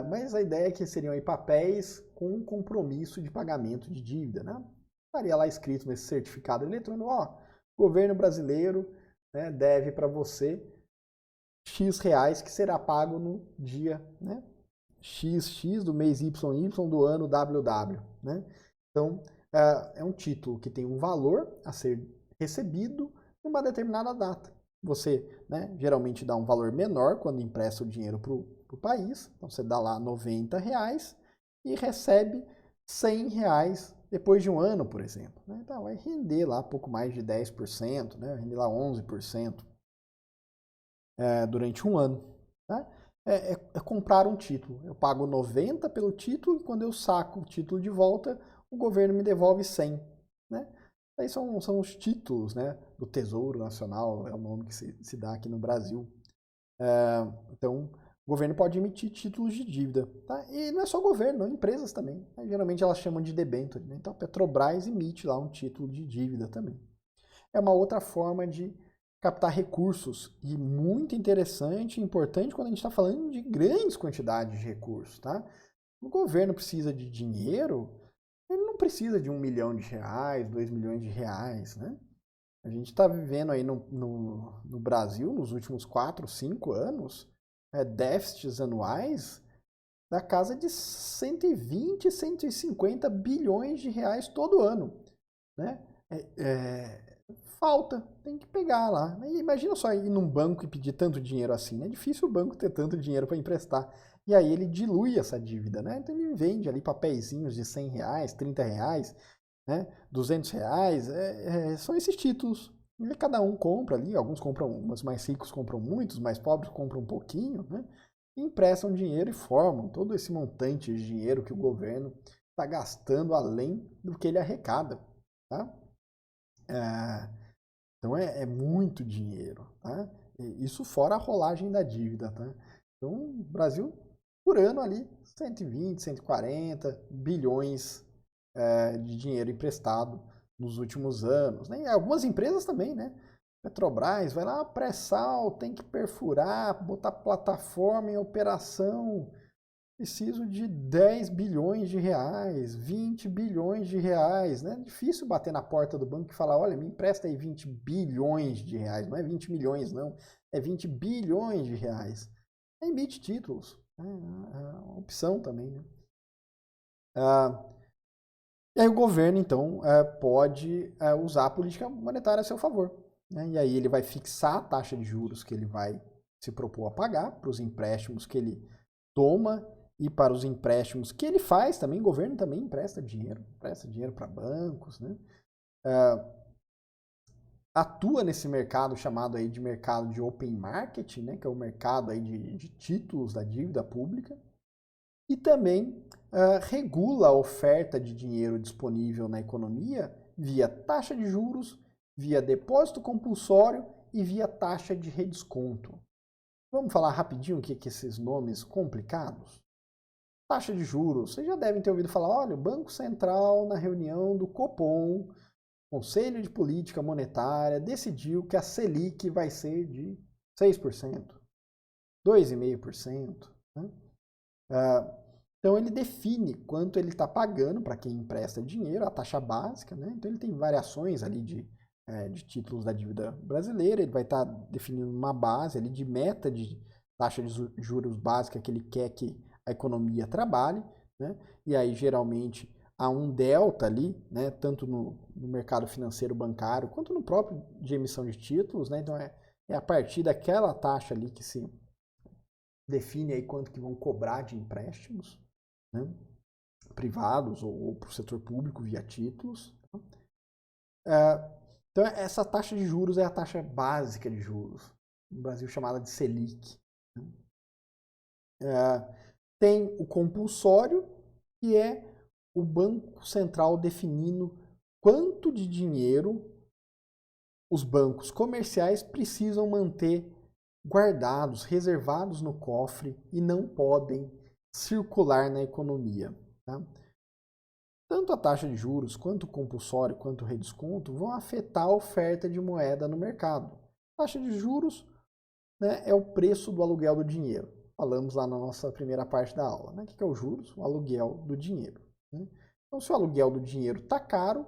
Mas a ideia é que seriam aí papéis com compromisso de pagamento de dívida, né? Estaria lá escrito nesse certificado eletrônico, ó, governo brasileiro, né, deve para você X reais que será pago no dia, né? XX do mês YY do ano WW, né? Então, é um título que tem um valor a ser recebido numa determinada data. Você, né, geralmente dá um valor menor quando empresta o dinheiro para o país. Então, você dá lá R$90 e recebe R$100 depois de um ano, por exemplo. Né? Então, vai render lá pouco mais de 10%, né? Vai render lá 11%. durante um ano. Tá? É comprar um título. Eu pago 90 pelo título e quando eu saco o título de volta, o governo me devolve 100. Né? Aí são os títulos, né, do Tesouro Nacional, é o nome que se dá aqui no Brasil. Então, o governo pode emitir títulos de dívida. Tá? E não é só o governo, não, empresas também. Né? Geralmente elas chamam de debênture. Né? Então, a Petrobras emite lá um título de dívida também. É uma outra forma de captar recursos e muito interessante e importante quando a gente está falando de grandes quantidades de recursos. Tá? O governo precisa de dinheiro, ele não precisa de R$ 1 milhão, R$ 2 milhões. Né? A gente está vivendo aí no Brasil, nos últimos 4, 5 anos, déficits anuais da casa de 120, 150 bilhões de reais todo ano. Né? Falta, tem que pegar lá. E imagina só ir num banco e pedir tanto dinheiro assim. É difícil o banco ter tanto dinheiro para emprestar. E aí ele dilui essa dívida. Né? Então ele vende ali papeizinhos de R$ 100, R$ 30, né? R$ 200, são esses títulos. E cada um compra ali, alguns compram, os mais ricos compram muitos, os mais pobres compram um pouquinho, né? E emprestam dinheiro e formam todo esse montante de dinheiro que o governo está gastando além do que ele arrecada. Tá? Então é muito dinheiro. Tá? Isso fora a rolagem da dívida. Tá? Então o Brasil, por ano ali, 120, 140 bilhões de dinheiro emprestado nos últimos anos. Né? E algumas empresas também, né? Petrobras vai lá, pré-sal, tem que perfurar, botar plataforma em operação. Preciso de 10 bilhões de reais, 20 bilhões de reais. Né? É difícil bater na porta do banco e falar, olha, me empresta aí 20 bilhões de reais. Não é 20 milhões, não. É 20 bilhões de reais. Emite títulos. É uma opção também. Né? E aí o governo, então, pode usar a política monetária a seu favor. Né? E aí ele vai fixar a taxa de juros que ele vai se propor a pagar para os empréstimos que ele toma e para os empréstimos que ele faz também. O governo também empresta dinheiro para bancos. Né? Atua nesse mercado chamado aí de mercado de open market, né? Que é o mercado aí de títulos da dívida pública. E também regula a oferta de dinheiro disponível na economia via taxa de juros, via depósito compulsório e via taxa de redesconto. Vamos falar rapidinho o que é esses nomes complicados? Taxa de juros. Vocês já devem ter ouvido falar, olha, o Banco Central, na reunião do Copom, Conselho de Política Monetária, decidiu que a Selic vai ser de 6%, 2,5%. Né? Então ele define quanto ele está pagando para quem empresta dinheiro, a taxa básica. Né? Então ele tem variações ali de títulos da dívida brasileira, ele vai estar definindo uma base ali de meta de taxa de juros básica que ele quer que a economia trabalhe. Né? E aí geralmente há um delta ali, né? Tanto no mercado financeiro bancário quanto no próprio de emissão de títulos. Né? Então é a partir daquela taxa ali que se define aí quanto que vão cobrar de empréstimos, né? Privados ou para o setor público via títulos. Então essa taxa de juros é a taxa básica de juros, no Brasil chamada de Selic. Tem o compulsório, que é o Banco Central definindo quanto de dinheiro os bancos comerciais precisam manter guardados, reservados no cofre e não podem circular na economia. Tá? Tanto a taxa de juros, quanto o compulsório, quanto o redesconto vão afetar a oferta de moeda no mercado. A taxa de juros, né, é o preço do aluguel do dinheiro. Falamos lá na nossa primeira parte da aula. Né? O que é o juros? O aluguel do dinheiro. Né? Então, se o aluguel do dinheiro está caro,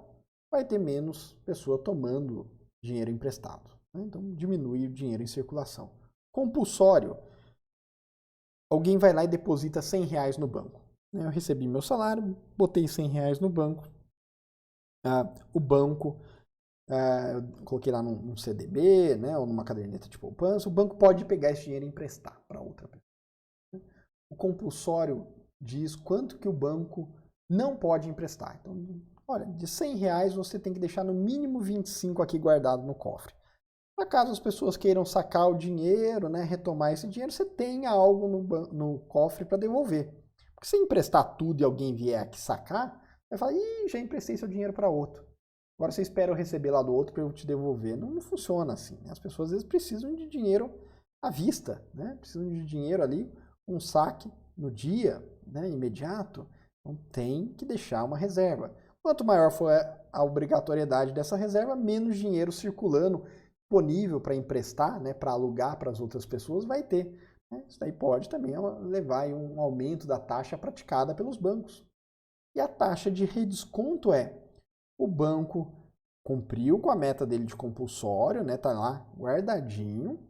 vai ter menos pessoa tomando dinheiro emprestado. Né? Então, diminui o dinheiro em circulação. Compulsório. Alguém vai lá e deposita R$ 100 no banco. Eu recebi meu salário, botei R$ 100 no banco. O banco, coloquei lá num CDB, né, ou numa caderneta de poupança. O banco pode pegar esse dinheiro e emprestar para outra pessoa. O compulsório diz quanto que o banco não pode emprestar. Então, olha, de R$ 100 você tem que deixar no mínimo 25 aqui guardado no cofre. para caso as pessoas queiram sacar o dinheiro, né, retomar esse dinheiro, você tenha algo no cofre para devolver. Porque se emprestar tudo e alguém vier aqui sacar, vai falar, ih, já emprestei seu dinheiro para outro. Agora você espera eu receber lá do outro para eu te devolver. Não, não funciona assim. As pessoas às vezes precisam de dinheiro à vista, né? Precisam de dinheiro ali, um saque no dia, né, imediato. Então tem que deixar uma reserva. Quanto maior for a obrigatoriedade dessa reserva, menos dinheiro circulando disponível para emprestar, né, para alugar para as outras pessoas vai ter. Né? Isso daí pode também levar a um aumento da taxa praticada pelos bancos. E a taxa de redesconto o banco cumpriu com a meta dele de compulsório, né, tá lá guardadinho.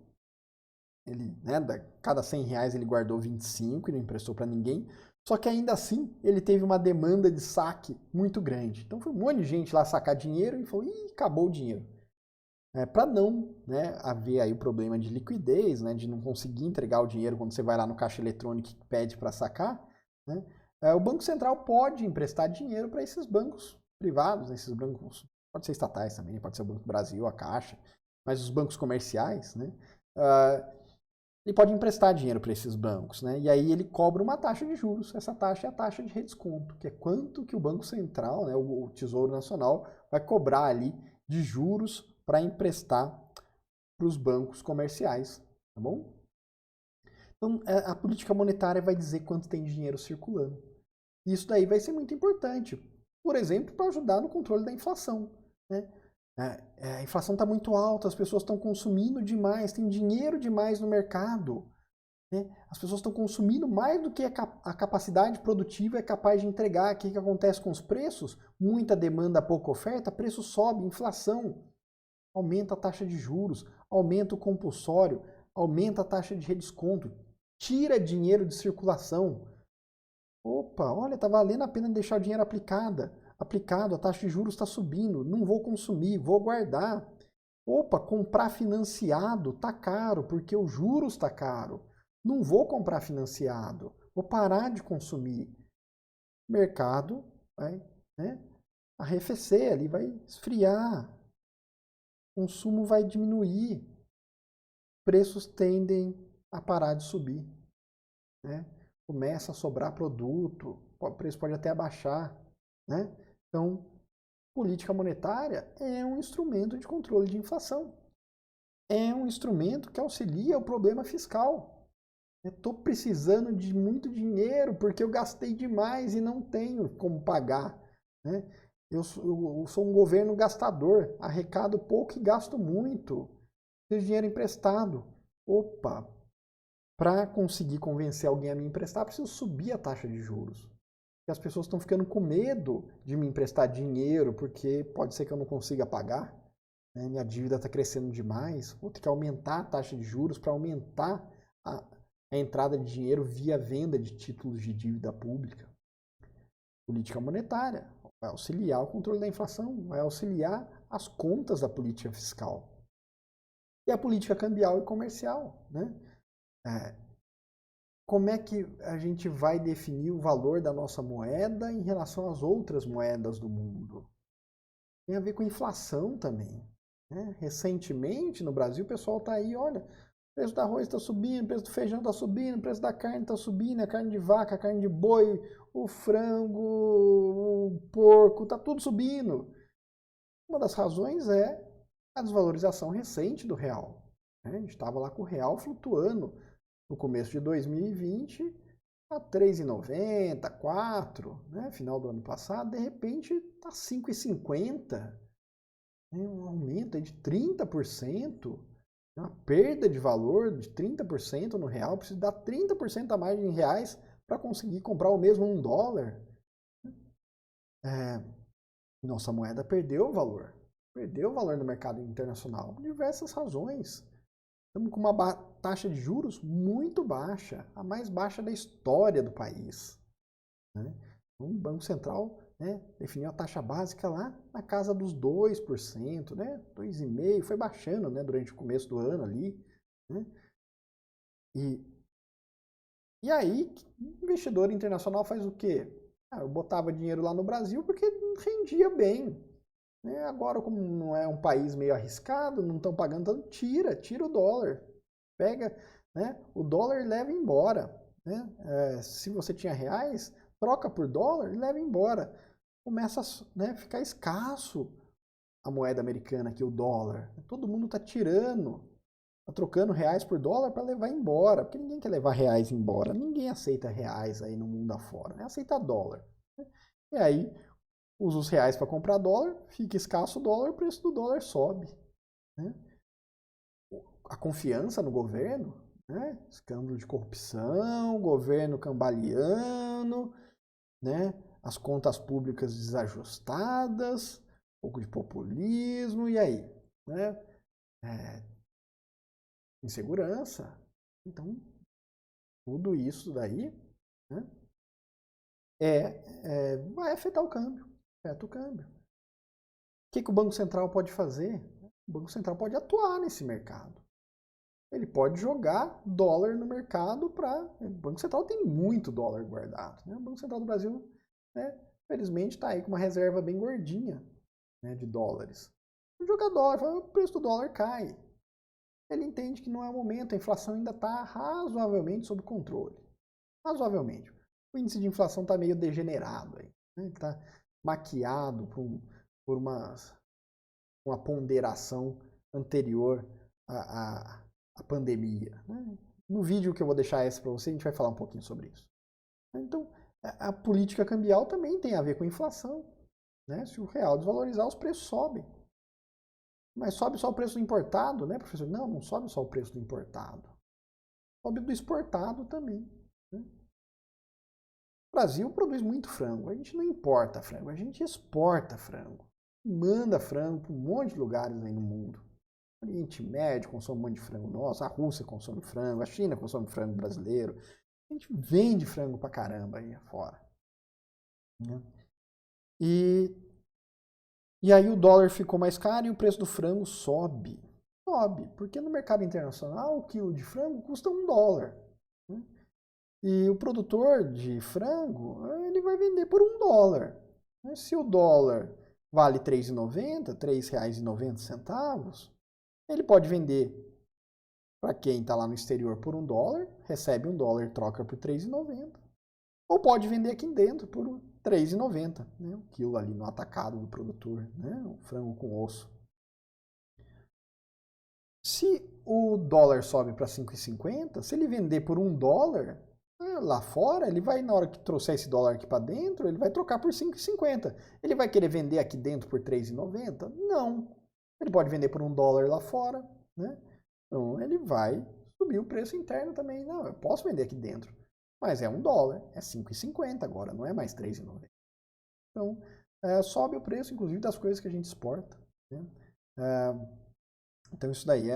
Ele, né, cada 100 reais ele guardou 25 e não emprestou para ninguém. Só que ainda assim ele teve uma demanda de saque muito grande. Então foi um monte de gente lá sacar dinheiro e falou, ih, acabou o dinheiro. Para não, né, haver aí o problema de liquidez, né, de não conseguir entregar o dinheiro quando você vai lá no caixa eletrônico e pede para sacar, né, o Banco Central pode emprestar dinheiro para esses bancos privados, né, esses bancos, pode ser estatais também, pode ser o Banco do Brasil, a Caixa, mas os bancos comerciais, né, ele pode emprestar dinheiro para esses bancos, né, e aí ele cobra uma taxa de juros. Essa taxa é a taxa de redesconto, que é quanto que o Banco Central, né, o Tesouro Nacional, vai cobrar ali de juros para emprestar para os bancos comerciais, tá bom? Então, a política monetária vai dizer quanto tem de dinheiro circulando. Isso daí vai ser muito importante, por exemplo, para ajudar no controle da inflação, né? A inflação está muito alta, as pessoas estão consumindo demais, tem dinheiro demais no mercado, né? As pessoas estão consumindo mais do que a capacidade produtiva é capaz de entregar. O que acontece com os preços? Muita demanda, pouca oferta, preço sobe, inflação. Aumenta a taxa de juros, aumenta o compulsório, aumenta a taxa de redesconto, tira dinheiro de circulação. Opa, olha, está valendo a pena deixar o dinheiro aplicado, a taxa de juros está subindo, não vou consumir, vou guardar. Opa, comprar financiado está caro, porque o juros está caro. Não vou comprar financiado, vou parar de consumir. O mercado vai, né, arrefecer ali, vai esfriar. O consumo vai diminuir, preços tendem a parar de subir, né? Começa a sobrar produto, o preço pode até abaixar, né? Então, política monetária é um instrumento de controle de inflação. É um instrumento que auxilia o problema fiscal. Estou precisando de muito dinheiro porque eu gastei demais e não tenho como pagar, né? Eu sou um governo gastador, arrecado pouco e gasto muito. Preciso de dinheiro emprestado. Opa, para conseguir convencer alguém a me emprestar, preciso subir a taxa de juros. E as pessoas estão ficando com medo de me emprestar dinheiro, porque pode ser que eu não consiga pagar, né? Minha dívida está crescendo demais. Vou ter que aumentar a taxa de juros para aumentar a entrada de dinheiro via venda de títulos de dívida pública. Política monetária vai auxiliar o controle da inflação, vai auxiliar as contas da política fiscal. E a política cambial e comercial, né? Como é que a gente vai definir o valor da nossa moeda em relação às outras moedas do mundo? Tem a ver com inflação também, né? Recentemente no Brasil o pessoal está aí, olha, o preço do arroz está subindo, o preço do feijão está subindo, o preço da carne está subindo, a carne de vaca, a carne de boi, o frango, o porco, está tudo subindo. Uma das razões é a desvalorização recente do real. A gente estava lá com o real flutuando no começo de 2020 a 3,90, 4, né? Final do ano passado, de repente está 5,50. Um aumento de 30%, uma perda de valor de 30% no real, precisa dar 30% a mais em reais para conseguir comprar o mesmo $1. Nossa moeda perdeu o valor no mercado internacional por diversas razões. Estamos com uma taxa de juros muito baixa, a mais baixa da história do país, né? O Banco Central, né, definiu a taxa básica lá na casa dos 2%, né, 2,5%, foi baixando, né, durante o começo do ano ali, né? E aí, o investidor internacional faz o quê? Eu botava dinheiro lá no Brasil porque rendia bem. né? Agora, como não é um país meio arriscado, não estão pagando tanto, tira o dólar. Pega, né? O dólar e leva embora. Né? Se você tinha reais, troca por dólar e leva embora. Começa a, né, ficar escasso a moeda americana aqui, o dólar. Todo mundo está tirando, está trocando reais por dólar para levar embora. Porque ninguém quer levar reais embora. Ninguém aceita reais aí no mundo afora. Né? Aceita dólar. Né? E aí, usa os reais para comprar dólar, fica escasso o dólar, o preço do dólar sobe. Né? A confiança no governo, né? Escândalo de corrupção, governo cambaleando, né? As contas públicas desajustadas, um pouco de populismo, e aí? Né? Insegurança. Então, tudo isso daí, né? Vai afetar o câmbio. Afeta o câmbio. O que o Banco Central pode fazer? O Banco Central pode atuar nesse mercado. Ele pode jogar dólar no mercado para... O Banco Central tem muito dólar guardado. Né? O Banco Central do Brasil, né, infelizmente, está aí com uma reserva bem gordinha, né, de dólares. Jogar dólar, o preço do dólar cai. Ele entende que não é o momento, a inflação ainda está razoavelmente sob controle. Razoavelmente. O índice de inflação está meio degenerado aí. Né? Está maquiado por uma ponderação anterior à pandemia. Né? No vídeo que eu vou deixar esse para você, a gente vai falar um pouquinho sobre isso. Então, a política cambial também tem a ver com inflação. Né? Se o real desvalorizar, os preços sobem. Mas sobe só o preço do importado, né, professor? Não, não sobe só o preço do importado. Sobe do exportado também. Né? O Brasil produz muito frango. A gente não importa frango, a gente exporta frango. Manda frango para um monte de lugares aí no mundo. O Oriente Médio consome um monte de frango nosso, a Rússia consome frango, a China consome frango brasileiro. A gente vende frango pra caramba aí fora. Né? E aí o dólar ficou mais caro e o preço do frango sobe. Sobe, porque no mercado internacional o quilo de frango custa $1. Né? E o produtor de frango, ele vai vender por $1. Né? Se o dólar vale R$ 3,90, R$ 3,90, ele pode vender para quem está lá no exterior por $1, recebe $1, troca por R$ 3,90. Ou pode vender aqui dentro por R$ 3,90, né? Um quilo ali no atacado do produtor, né? Um frango com osso. Se o dólar sobe para 5,50, se ele vender por $1, lá fora, ele vai, na hora que trouxer esse dólar aqui para dentro, ele vai trocar por 5,50. Ele vai querer vender aqui dentro por 3,90? Não. Ele pode vender por $1 lá fora, né? Então ele vai subir o preço interno também. Não, eu posso vender aqui dentro. Mas é $1, é 5,50 agora, não é mais 3,90. Então, sobe o preço, inclusive, das coisas que a gente exporta. Né? Então, isso daí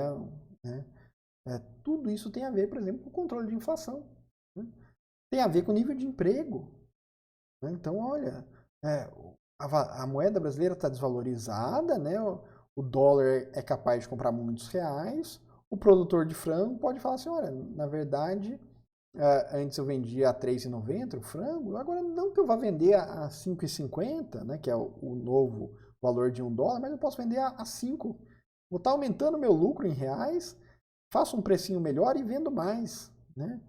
tudo isso tem a ver, por exemplo, com o controle de inflação. Né? Tem a ver com o nível de emprego. Né? Então, olha, a moeda brasileira está desvalorizada, né? O dólar é capaz de comprar muitos reais. O produtor de frango pode falar assim, olha, na verdade... antes eu vendia a R$ 3,90 o frango, agora não que eu vá vender a R$ 5,50, né, que é o novo valor de $1, mas eu posso vender a 5. Vou estar aumentando meu lucro em reais, faço um precinho melhor e vendo mais. Né?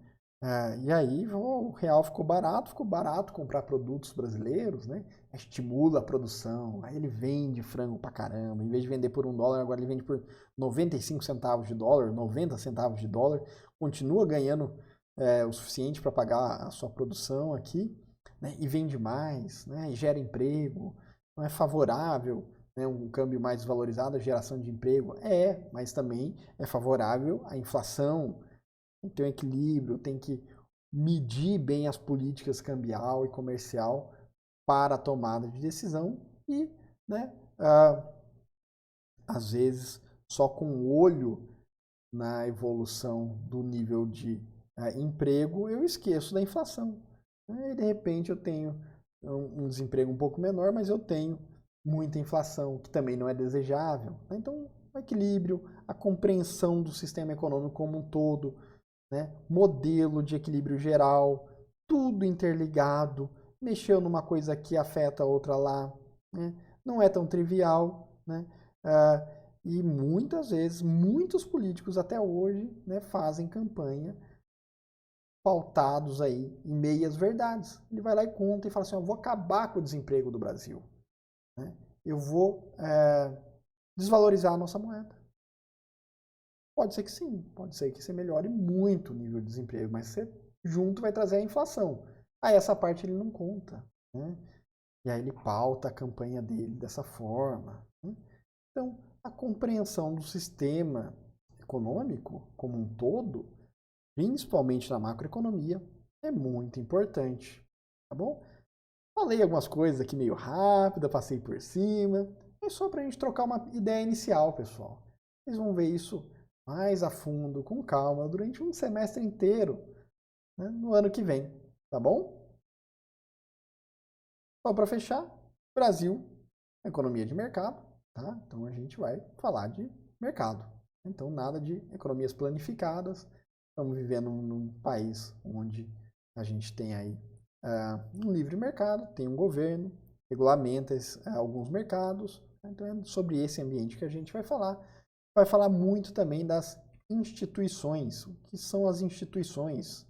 E aí o real ficou barato comprar produtos brasileiros, né? Estimula a produção, aí ele vende frango pra caramba, em vez de vender por $1, agora ele vende por 95 centavos de dólar, 90 centavos de dólar, continua ganhando o suficiente para pagar a sua produção aqui, né, e vende mais, né, e gera emprego, não é favorável, né, um câmbio mais desvalorizado, a geração de emprego, mas também é favorável à inflação, tem que ter um equilíbrio, tem que medir bem as políticas cambial e comercial para a tomada de decisão e, né, às vezes, só com o olho na evolução do nível de emprego, eu esqueço da inflação. E de repente eu tenho um desemprego um pouco menor, mas eu tenho muita inflação, que também não é desejável. Então, o equilíbrio, a compreensão do sistema econômico como um todo, né? Modelo de equilíbrio geral, tudo interligado, mexeu numa coisa aqui afeta a outra lá. Né? não é tão trivial, né? E muitas vezes, muitos políticos até hoje, né, fazem campanha pautados aí em meias verdades. Ele vai lá e conta e fala assim, eu vou acabar com o desemprego do Brasil, né? Eu vou desvalorizar a nossa moeda. Pode ser que sim, pode ser que você melhore muito o nível de desemprego, mas você junto vai trazer a inflação. Aí essa parte ele não conta, né? E aí ele pauta a campanha dele dessa forma, né? Então, a compreensão do sistema econômico como um todo, principalmente na macroeconomia, é muito importante, tá bom? Falei algumas coisas aqui meio rápida, passei por cima, é só para a gente trocar uma ideia inicial, pessoal. Vocês vão ver isso mais a fundo, com calma, durante um semestre inteiro, né, no ano que vem, tá bom? Só para fechar, Brasil, economia de mercado, tá? Então a gente vai falar de mercado. Então nada de economias planificadas. Estamos vivendo num país onde a gente tem aí um livre mercado, tem um governo, regulamenta alguns mercados. Então é sobre esse ambiente que a gente vai falar. Vai falar muito também das instituições. O que são as instituições?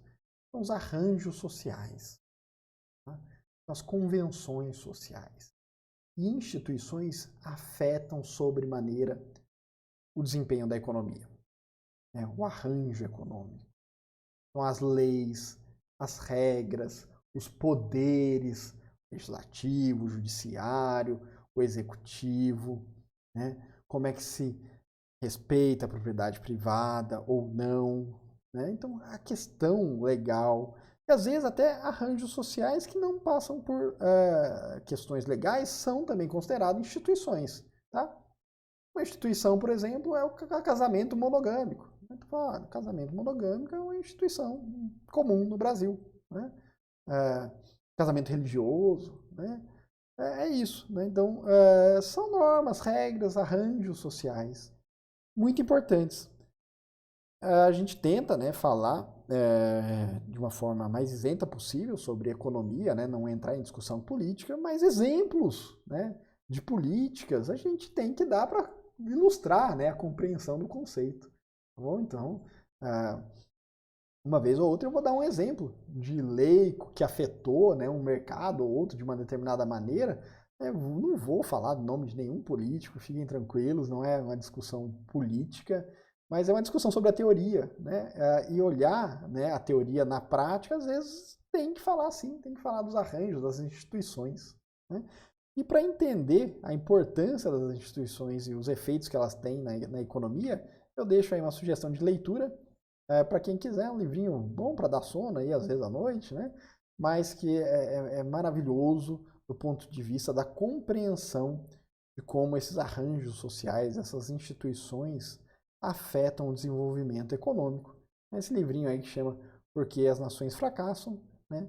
São os arranjos sociais, tá? As convenções sociais. E instituições afetam sobremaneira o desempenho da economia, né? O arranjo econômico. Então, as leis, as regras, os poderes, legislativo, judiciário, o executivo, né? Como é que se respeita a propriedade privada ou não, né? Então, a questão legal, e às vezes até arranjos sociais que não passam por questões legais, são também considerados instituições, tá? Uma instituição, por exemplo, é o casamento monogâmico. Casamento monogâmico é uma instituição comum no Brasil, né? Casamento religioso, né? É isso, né? Então, são normas, regras, arranjos sociais muito importantes. A gente tenta, né, falar de uma forma mais isenta possível sobre economia, né, não entrar em discussão política, mas exemplos, né, de políticas a gente tem que dar para ilustrar, né, a compreensão do conceito. Tá bom? Então, uma vez ou outra eu vou dar um exemplo de lei que afetou, né, um mercado ou outro de uma determinada maneira. Não vou falar do nome de nenhum político, fiquem tranquilos, não é uma discussão política, mas é uma discussão sobre a teoria, né? E olhar, né, a teoria na prática, às vezes tem que falar sim, tem que falar dos arranjos, das instituições, né? E para entender a importância das instituições e os efeitos que elas têm na economia, eu deixo aí uma sugestão de leitura para quem quiser, um livrinho bom para dar sono aí, às vezes à noite, né? Mas que é maravilhoso do ponto de vista da compreensão de como esses arranjos sociais, essas instituições afetam o desenvolvimento econômico. Esse livrinho aí que chama Por que as Nações Fracassam, né?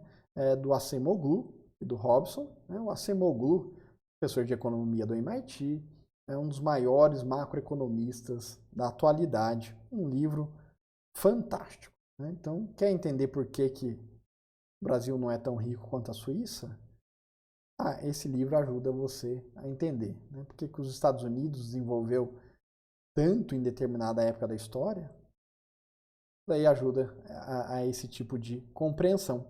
Do Acemoglu e do Robson, né? O Acemoglu, professor de economia do MIT, é um dos maiores macroeconomistas da atualidade. Um livro fantástico, né? Então, quer entender por que o Brasil não é tão rico quanto a Suíça? Esse livro ajuda você a entender, né? Por que os Estados Unidos desenvolveu tanto em determinada época da história? Daí ajuda a esse tipo de compreensão.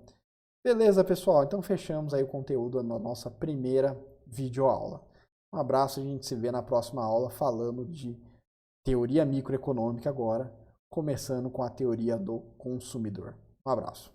Beleza, pessoal? Então fechamos aí o conteúdo da nossa primeira videoaula. Um abraço, a gente se vê na próxima aula falando de teoria microeconômica agora, começando com a teoria do consumidor. Um abraço.